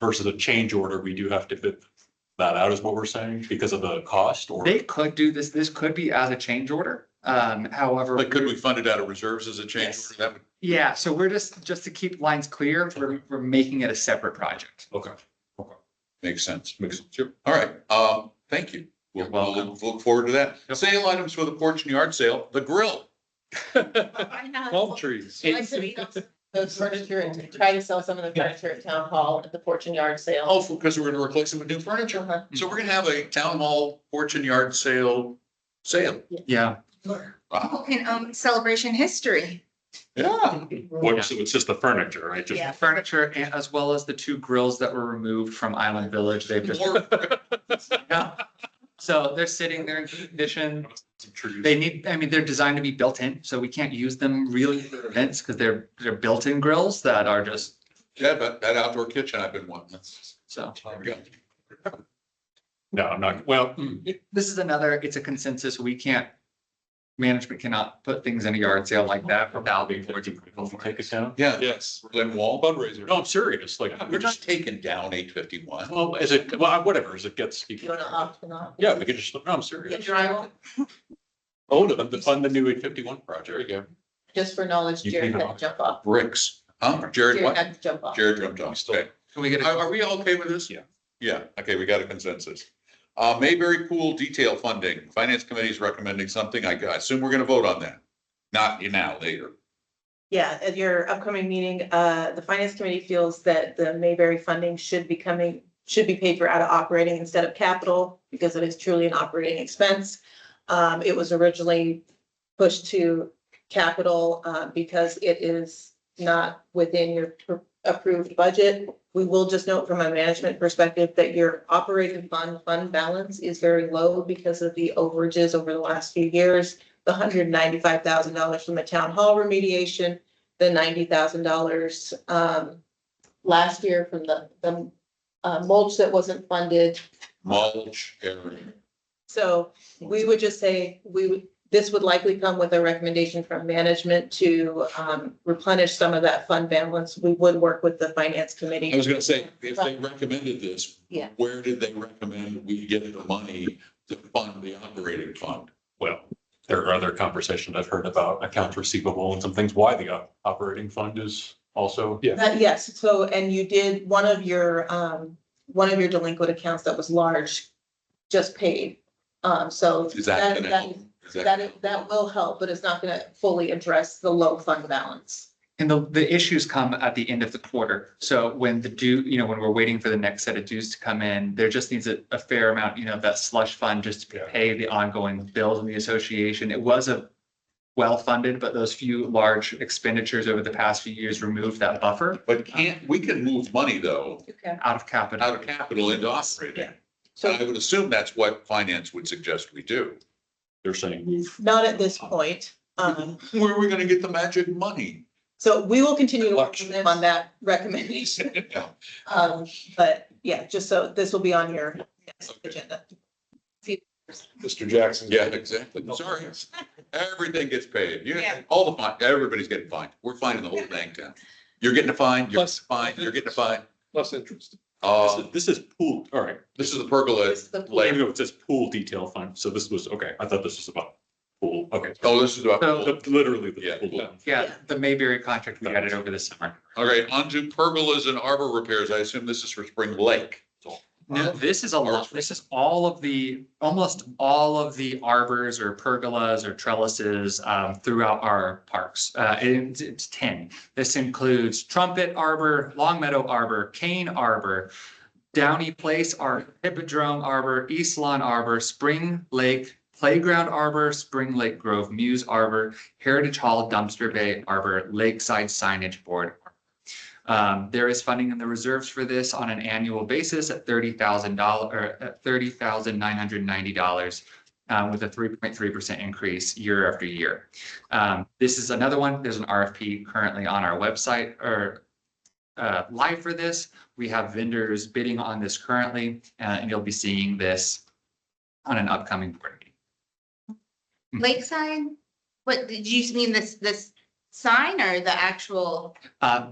versus a change order, we do have to bid that out, is what we're saying, because of the cost, or? They could do this. This could be as a change order. However. But could we fund it out of reserves as a change? Yes. Order? That would. Yeah, so we're just to keep lines clear, we're making it a separate project. Okay. Makes sense. Makes sense. Sure. All right. Thank you. You're We'll welcome. look forward to that. Yep. Sale items for the porch and yard sale, the grill. Palm trees. I'd like to read the furniture and try to sell some of the furniture at town hall at the porch and yard sale. Oh, because we're gonna replace it with new furniture. Uh-huh. So we're gonna have a town hall porch and yard sale. Yeah. Wow. In celebration history. Yeah. What, so it's just the furniture, right? Just Yeah. Furniture and as well as the 2 grills that were removed from Island Village. They've just, More- yeah. So they're sitting there in good condition. They need, I mean, they're designed to be built in, so we can't use them really for events because they're built-in grills that are just, Yeah, but that outdoor kitchen I've been wanting. so. No, I'm not, well, This is another, it's a consensus. We can't, management cannot put things in a yard sale like that without being more we'll take it down. Yeah, Yes, Berlin Wall. fundraiser. No, I'm serious, like, We're not taking down 851. well, as it, well, whatever, as it gets. You wanna opt or not? Yeah, we could just, no, I'm Get serious. drywall, Oh, to fund the new 851 project. There you go. just for knowledge, You Jared can- had to jump off. Bricks. Huh? Jared, Jared what? had to jump off. Jared jumped off. Okay. Can we get Are, a, are we all okay with this? Yeah. Yeah, okay, we got a consensus. Mayberry Pool detail funding, Finance Committee is recommending something. I assume we're gonna vote on that. Not now, later. Yeah, at your upcoming meeting, the finance committee feels that the Mayberry funding should be paid for out of operating instead of capital, because it is truly an operating expense. It was originally pushed to capital, because it is not within your approved budget. We will just note from a management perspective that your operating fund balance is very low because of the overages over the last few years. The $195,000 from the town hall remediation, the $90,000 last year from the mulch that wasn't funded. Mulch area. So we would just say, this would likely come with a recommendation from management to replenish some of that fund balance. We would work with the finance I committee. was gonna say, if they recommended this. Yeah. Where did they recommend we get the money to fund the operating fund? Well, there are other conversations I've heard about accounts receivable and some things, why the operating fund is also. Yeah. Yes, so, and you did, one of your delinquent accounts that was large just paid. So Is that gonna help? Is that- that will help, but it's not gonna fully address the low fund balance. and the issues come at the end of the quarter. So when the due, when we're waiting for the next set of dues to come in, there just needs a fair amount, that slush fund just to Yeah. pay the ongoing bills in the association. It was a well-funded, but those few large expenditures over the past few years removed that buffer But we can move money though, Okay. out of capital. out of capital into operating. Yeah. So I would assume that's what finance would suggest we do. They're saying move. not at this point. Where are we gonna get the magic money? So we will continue to work with them on that recommendation. But yeah, just so this will be on your next agenda. Mr. Jackson. Yeah, exactly. Sorry. Everything gets paid. Yeah. All the fine, everybody's getting fined. We're finding the whole dang town. You're getting a fine, you're Plus- fine, you're getting a fine. Plus interest. This is pool, all right. This is the pergola. This is the pool. Lake. It says pool detail fund, so this was, okay, I thought this was about pool, okay. Oh, this is about. So- Literally Yeah. the pool. Yeah, the Mayberry contract, we got it over the summer. All right, onto pergolas and arbor repairs. I assume this is for Spring Lake. No, this is a lot, this is almost all of the arbors or pergolas or trellises throughout our parks. It's 10. This includes Trumpet Arbor, Longmeadow Arbor, Cane Arbor, Downey Place Arbor, Hippodrome Arbor, East Lawn Arbor, Spring Lake Playground Arbor, Spring Lake Grove Muse Arbor, Heritage Hall Dumpster Bay Arbor, Lakeside Signage Board. There is funding in the reserves for this on an annual basis at $30,000 or at $30,990 with a 3.3% increase year after year. This is another one. There's an RFP currently on our website or live for this. We have vendors bidding on this currently, and you'll be seeing this on an upcoming board meeting. Lakeside? What, did you mean this sign or the actual?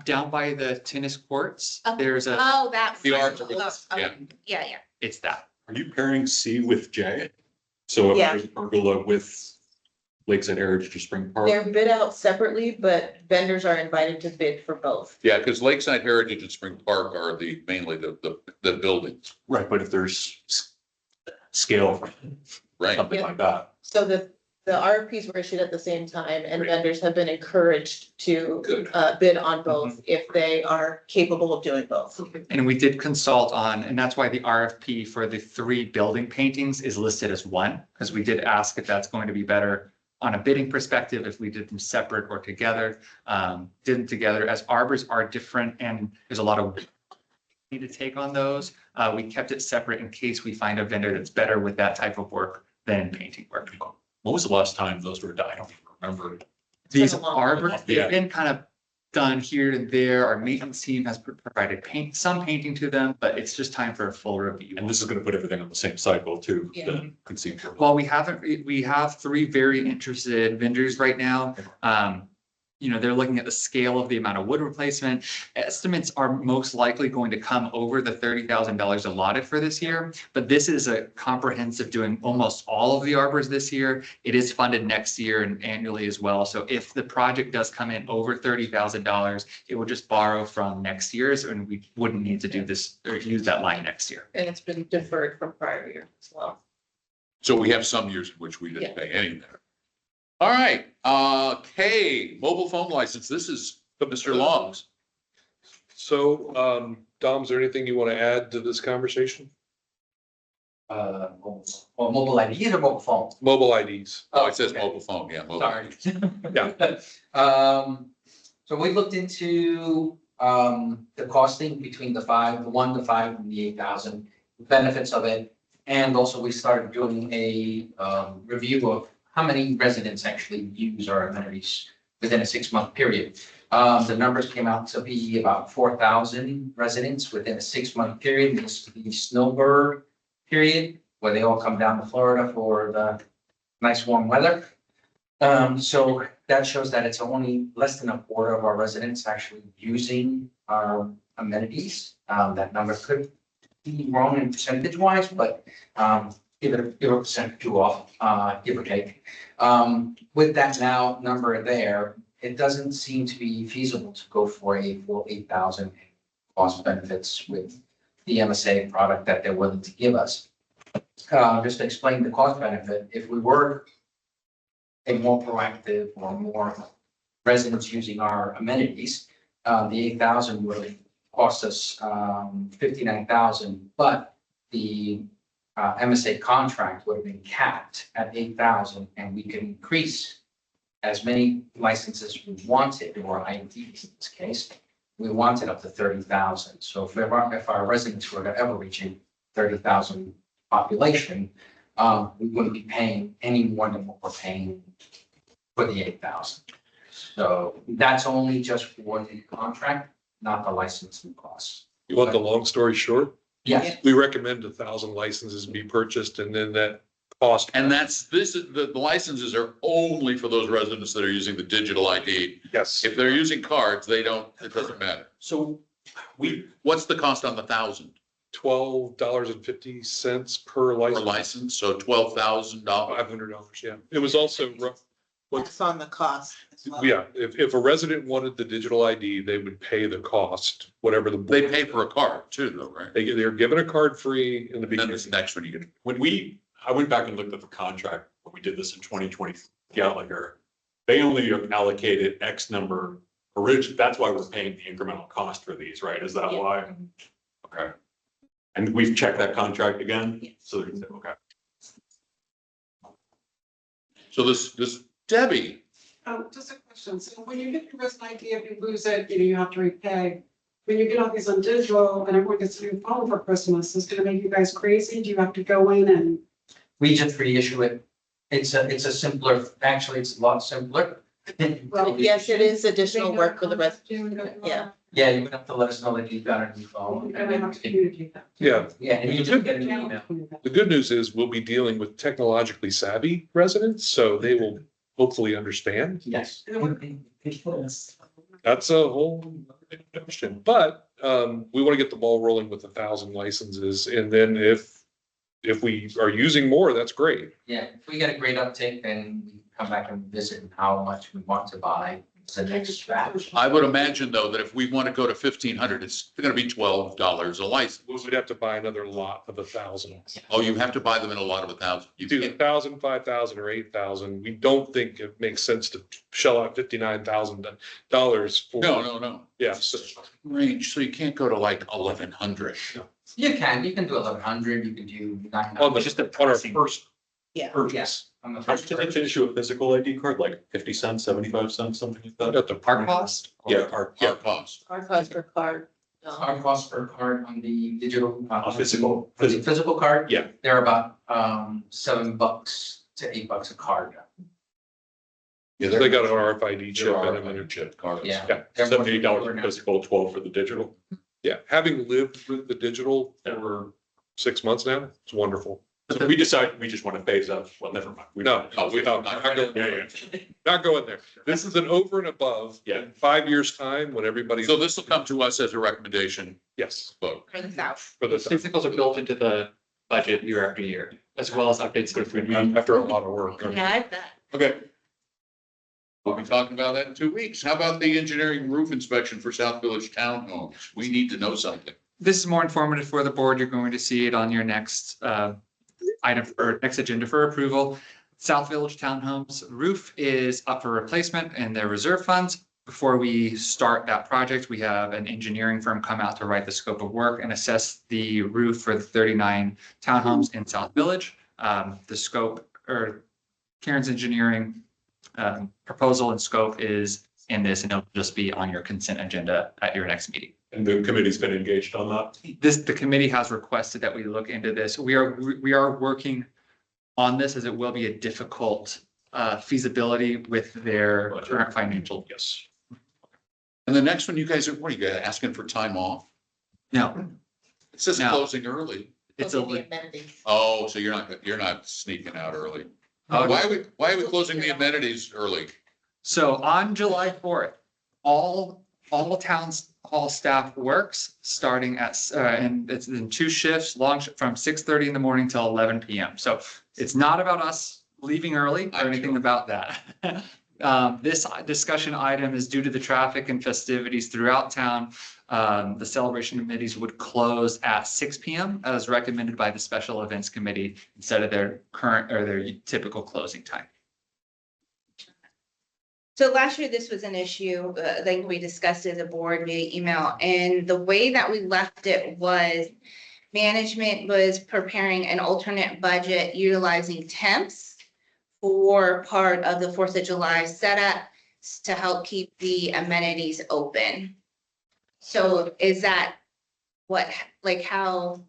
Down by the tennis courts, there's a, Oh, that. The art, Oh, yeah. Yeah. it's that. Are you pairing C with J? So if Yeah. there's a pergola with Lakeside Heritage or Spring Park? They're bid out separately, but vendors are invited to bid for both. Yeah, because Lakeside Heritage and Spring Park are mainly the buildings, Right, but if there's scale, right? something like that. So the RFPs were issued at the same time and Great. vendors have been encouraged to Good. bid on both if they are capable of doing both. And we did consult on, and that's why the RFP for the 3 building paintings is listed as one, because we did ask if that's going to be better on a bidding perspective, if we did them separate or together. Did them together as arbors are different and there's a lot of need to take on those. We kept it separate in case we find a vendor that's better with that type of work than painting work. When was the last time those were done? I don't even remember. These been a long arbors, time. they've been kind of done here and there. Our maintenance team has provided some painting to them, but it's just time for a full review. And this is gonna put everything on the same cycle too, Yeah. then conceivably. Well, we have 3 very interested vendors right now. They're looking at the scale of the amount of wood replacement. Estimates are most likely going to come over the $30,000 allotted for this year. But this is a comprehensive doing almost all of the arbors this year. It is funded next year and annually as well. So if the project does come in over $30,000, it will just borrow from next year's and we wouldn't need to do this or use that line next year. And it's been deferred from prior year as well. So we have some years in which we didn't Yeah. pay anything. All right, K, mobile phone license. This is Mr. Long's. So, Dom, is there anything you want to add to this conversation? Mobile IDs or mobile phone? Mobile IDs. Oh, it says okay. mobile phone, yeah. mobile Sorry. Yeah. So we looked into, the costing between the 1 to 5 and the 8,000, benefits of it. And also we started doing a, review of how many residents actually use our amenities within a 6-month period. The numbers came out to be about 4,000 residents within a 6-month period. This is the snowbird period, where they all come down to Florida for the nice warm weather. So that shows that it's only less than a quarter of our residents actually using our amenities. That number could be wrong in percentage wise, but give a percent two off, give or take. With that now number there, it doesn't seem to be feasible to go for a full 8,000 cost benefits with the MSA product that they're willing to give us. Just to explain the cost benefit, if we were a more proactive or more residents using our amenities, the 8,000 would cost us 59,000, but the MSA contract would have been capped at 8,000, and we could increase as many licenses we wanted, or IDs in this case, we wanted up to 30,000. So if our residents were to ever reach a 30,000 population, we wouldn't be paying any more than what we're paying for the 8,000. So that's only just for the contract, not the licensing costs. You want the long story short? Yes, We recommend 1,000 licenses be purchased, and then that cost. And the licenses are only for those residents that are using the digital ID. Yes. If they're using cards, it doesn't matter. So What's the cost on the 1,000 $12.50 per per license. license? So $12,000. $500, yeah. It was also, That's on the cost as well. yeah, if a resident wanted the digital ID, they would pay the cost, whatever the. They pay for a card too, though, right? They're given a card free in the Then beginning. this next one you get. I went back and looked at the contract when we did this in 2020, Gallagher. They only allocated X number that's why we're paying the incremental cost for these, right? Is that Yeah. why? Okay. And we've checked that contract again? Yes. So, okay. So this Debbie, Just a question. So when you get your resident ID, if you lose it, you have to repay. When you get all these on digital and everyone gets a new phone for Christmas, it's gonna make you guys crazy. Do you have to go in and? we just reissue it. It's a simpler, actually, it's a lot simpler. Well, yes, it is additional work for the rest. Yeah. Yeah, you're gonna have to let us know that you've got a new phone. You're gonna have to communicate that. Yeah, Yeah, and you just get an email. the good news is we'll be dealing with technologically savvy residents, so they will hopefully understand. Yes. That's a whole question, but we want to get the ball rolling with 1,000 licenses, and then if we are using more, that's great. Yeah, if we get a great uptake, then we come back and visit how much we want to buy. It's the next batch. I would imagine though that if we want to go to 1,500, it's going to be $12 a license. We'd have to buy another lot of 1,000. Oh, you have to buy them in a lot of 1,000. You Do can't. 1,000, 5,000, or 8,000. We don't think it makes sense to shell out $59,000 for. No. Yeah, so Range, so you can't go to like 1,100. You can do 1,100, you can do 900. on Just the our pricing. first Yeah. purchase. Yes. On the How first much does it issue a physical ID card, like 50 cents, 75 cents, something like that? At the Our cost? Yeah, our, Our cost. Our cost per card. Our cost per card on the digital. Physical. For the physical card? Yeah. They're about $7 to $8 a card. Yeah, They got an RFID chip There in are them. chip cards. Yeah. Yeah, They're more $78 for now. physical, 12 for the digital. Yeah, having lived with the digital for 6 months now, it's wonderful. So we decided we just want to phase out, well, never mind. No, we no, don't. not going Yeah, there. Not going there. This is an over and above. Yeah. In 5 years' time, when everybody's, So this will come to us as a recommendation yes, vote. For the south. for the, Physicals are built into the budget year after year, as well as updates to the. after a lot of work. Yeah, I bet. Okay. We'll be talking about that in 2 weeks. How about the engineering roof inspection for South Village Townhomes? We need to know something. This is more informative for the board. You're going to see it on your next item or next agenda for approval. South Village Townhomes roof is up for replacement in their reserve funds. Before we start that project, we have an engineering firm come out to write the scope of work and assess the roof for the 39 townhomes in South Village. The scope or Karen's engineering proposal and scope is in this, and it'll just be on your consent agenda at your next meeting. And the committee's been engaged on that. The committee has requested that we look into this. We are working on this as it will be a difficult feasibility with their current financial. Yes. And the next one, you guys, what are you guys asking for time off? No, It says No. closing early. it's Those are the a, amenities. Oh, so you're not sneaking out early. Oh, Why are we closing the amenities early? so on July 4th, all towns hall staff works starting at, and it's in 2 shifts, from 6:30 in the morning till 11 PM. So it's not about us leaving early or I'm anything sure. about that. This discussion item is due to the traffic and festivities throughout town. The celebration committees would close at 6 PM as recommended by the Special Events Committee instead of their current or their typical closing time. So last year, this was an issue, I think we discussed it as a board via email, and the way that we left it was management was preparing an alternate budget utilizing temps for part of the 4th of July setup to help keep the amenities open. So is that what, like how,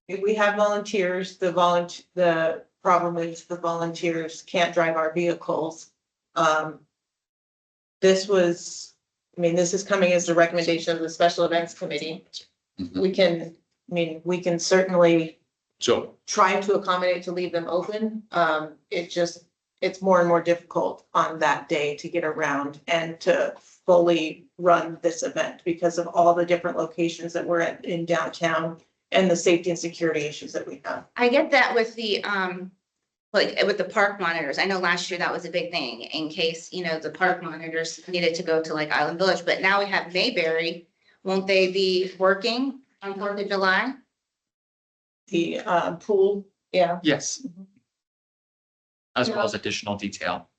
If we have volunteers, the problem is the volunteers can't drive our vehicles. This is coming as a recommendation of the Special Events Committee. Mhm. We can certainly So, try to accommodate to leave them open. It's more and more difficult on that day to get around and to fully run this event because of all the different locations that we're at in downtown and the safety and security issues that we have. I get that with the, like with the park monitors. I know last year that was a big thing in case, the park monitors needed to go to like Island Village, but now we have Mayberry. Won't they be working on 4th of July? The pool, yeah. Yes. As well as additional detail.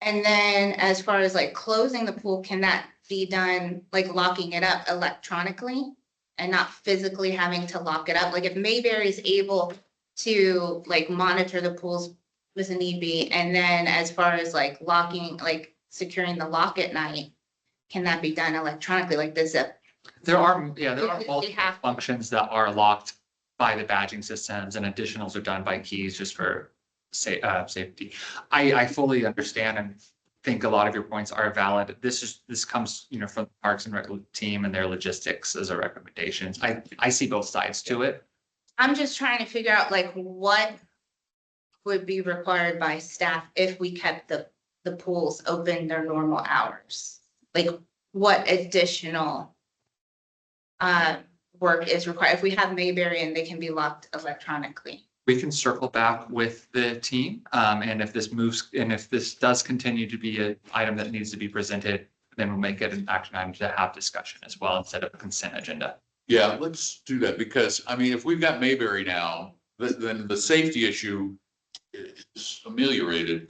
And then as far as like closing the pool, can that be done, like locking it up electronically and not physically having to lock it up? Like if Mayberry is able to like monitor the pools with a need be, and then as far as like locking, like securing the lock at night, can that be done electronically like this? There are We multiple have, functions that are locked by the badging systems and additionals are done by keys just for safety. I fully understand and think a lot of your points are valid. This comes, from the Parks and Rec team and their logistics as a recommendations. I see both sides to it. I'm just trying to figure out like what would be required by staff if we kept the pools open their normal hours? Like what additional work is required if we have Mayberry and they can be locked electronically? We can circle back with the team, and if this does continue to be an item that needs to be presented, then we'll make it an action item to have discussion as well instead of a consent agenda. yeah, let's do that because, if we've got Mayberry now, then the safety issue is ameliorated.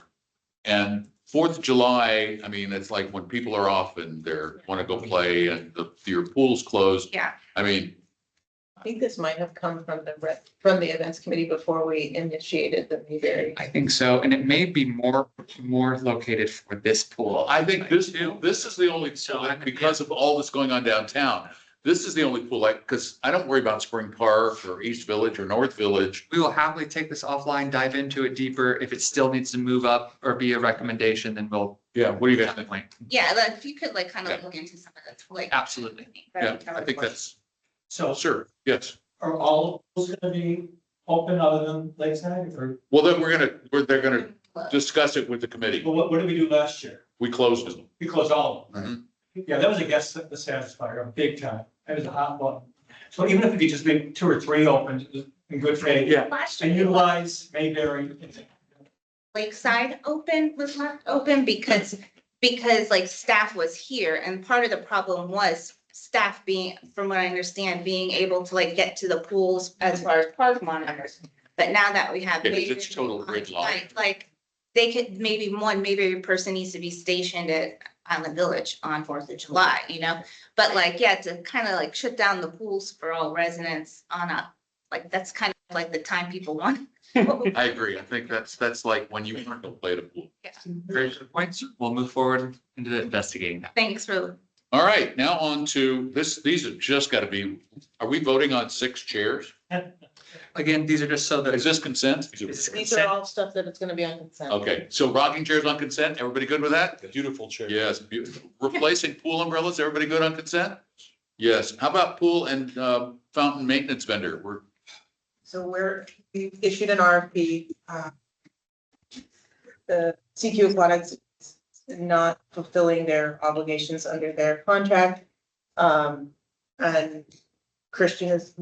And 4th of July, it's like when people are off and want to go play and your pool's closed. Yeah. I think this might have come from the events committee before we initiated the Mayberry. I think so, and it may be more located for this pool. I think this is the only, because of all that's going on downtown. This is the only pool because I don't worry about Spring Park or East Village or North Village. We will happily take this offline, dive into it deeper. If it still needs to move up or be a recommendation, then we'll. Yeah, what do you guys think? Point. Yeah, like, if you could like kind of Okay. look into some of the like. Absolutely. Yeah, I think that's, So sure, yes. are all of those gonna be open other than Lakeside or? Well, then they're gonna discuss it with the committee. Well, what did we do last year? We closed it. We closed all of them. Mhm. Yeah, that was a guest satisfier, big time. That was a hot one. So even if we could just make 2 or 3 open in good faith. Yeah. Last And year, utilize Mayberry. Lakeside was left open because like staff was here and part of the problem was staff being, from what I understand, being able to like get to the pools as far as park monitors. But now that we have. Yeah, 'cause it's total Mayberry gridlock. on site, like, they could, maybe a person needs to be stationed at Island Village on 4th of July, you know? But like, yeah, to kind of like shut down the pools for all residents on a, like, that's kind of like the time people want. I agree. I think that's like when you want to play the pool. Very good points. We'll move forward into investigating that. Thanks for, All right, now on to this, these have just got to be, are we voting on 6 chairs? Again, these are just so that. Is this consent? This is These are consent. all stuff that it's gonna be on consent. Okay, so rocking chairs on consent, everybody good with that? Beautiful chair. Yes, beautiful. Replacing pool umbrellas, everybody good on consent? Yes, how about pool and fountain maintenance vendor? So we issued an RFP. The CQ Aquatics is not fulfilling their obligations under their contract. And Christian is.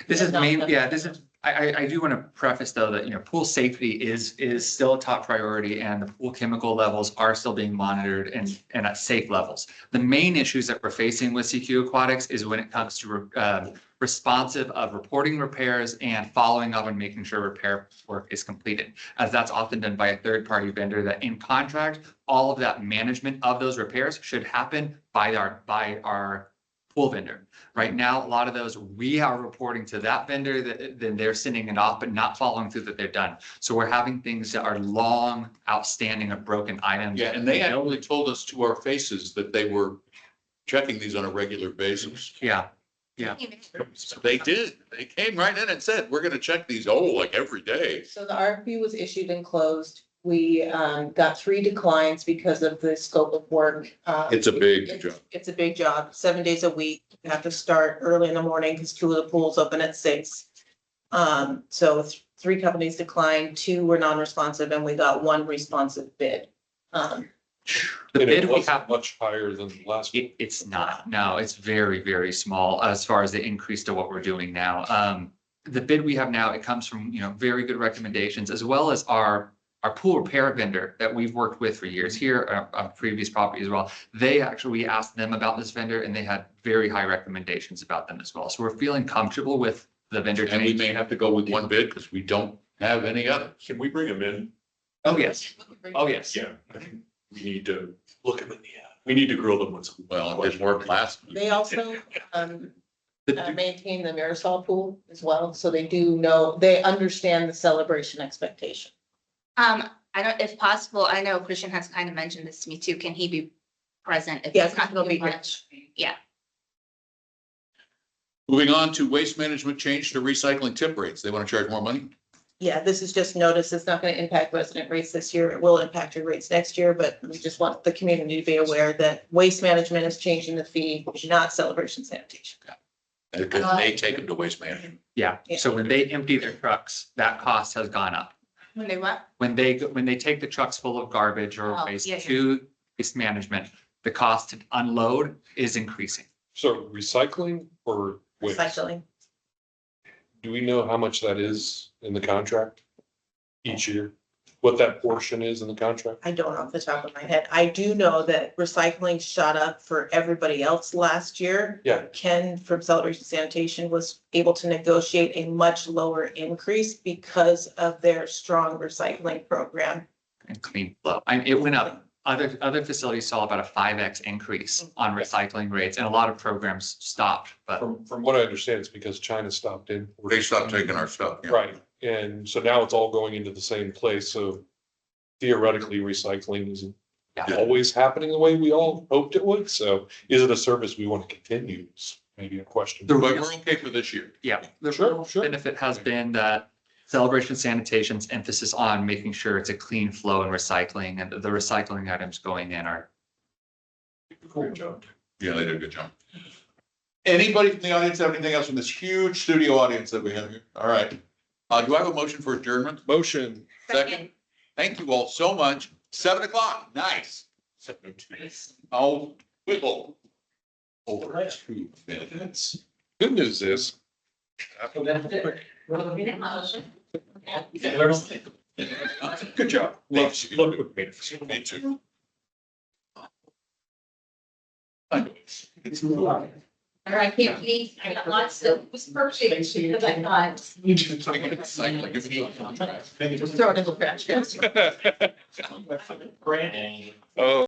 This is main, yeah, this is, I do want to preface though that, you know, pool safety is still a top priority and the pool chemical levels are still being monitored and at safe levels. The main issues that we're facing with CQ Aquatics is when it comes to responsive of reporting repairs and following up and making sure repair work is completed. As that's often done by a third-party vendor that in contract, all of that management of those repairs should happen by our pool vendor. Right now, a lot of those, we are reporting to that vendor that then they're sending it off, but not following through that they're done. So we're having things that are long outstanding of broken items. Yeah, and they actually told us to our faces that they were checking these on a regular basis. Yeah, So they did. They came right in and said, we're gonna check these, like every day. So the RFP was issued and closed. We got 3 declines because of the scope of work. It's a big job. It's a big job, 7 days a week. You have to start early in the morning because 2 of the pools open at 6. So 3 companies declined, 2 were non-responsive, and we got 1 responsive bid. the And it bid we wasn't have, much higher than last. it's not, no, it's very, very small as far as the increase to what we're doing now. The bid we have now, it comes from, you know, very good recommendations as well as our pool repair vendor that we've worked with for years here, on previous property as well. They actually, we asked them about this vendor and they had very high recommendations about them as well. So we're feeling comfortable with the vendor. And we change. may have to go with one bid because we don't have any other. Can we bring them in? Oh, yes. Oh, yes. Yeah, I think we need to look at them, we need to grill them with some. Well, it didn't work last. They also maintain the Marisol pool as well, so they do know, they understand the celebration expectation. I don't, if possible, I know Christian has kind of mentioned this to me too. Can he be present? If Yes, it's not he'll be gonna here. Yeah, Moving on to waste management change to recycling tip rates. They want to charge more money? Yeah, this is just notice. It's not gonna impact resident rates this year. It will impact your rates next year, but we just want the community to be aware that waste management is changing the fee, not celebration sanitation. Because they take them to waste management. Yeah. So when they empty their trucks, that cost has gone up. when they what? When they take the trucks full of garbage or Oh, waste yeah, yeah. to waste management, the cost to unload is increasing. So recycling or waste? Recycling. Do we know how much that is in the contract each year? What that portion is in the contract? I don't off the top of my head. I do know that recycling shot up for everybody else last year. Yeah. Ken from Celebration Sanitation was able to negotiate a much lower increase because of their strong recycling program. And clean flow. It went up. Other facilities saw about a 5x increase on recycling rates and a lot of programs stopped, but From what I understand, it's because China stopped in. They stopped taking our stuff. yeah. Right, and so now it's all going into the same place, so theoretically, recycling isn't Yeah. always happening the way we all hoped it would, so is it a service we want to continue? maybe a question. The But real- we're okay for this year. Yeah, the Sure, real sure. benefit has been that Celebration Sanitation's emphasis on making sure it's a clean flow and recycling, and the recycling items going in are. Great job. Yeah, they did a good job. Anybody from the audience have anything else from this huge studio audience that we have here? All right. Do I have a motion for adjournment? Motion. Second. Thank you all so much. 7:00. Nice. Oh, wiggle. Over 2 minutes. Good news is. Good job. Love it. Me too. It's All right, keep me, I got lots of, it was perfect, because I thought. Throw it in the trash. Oh.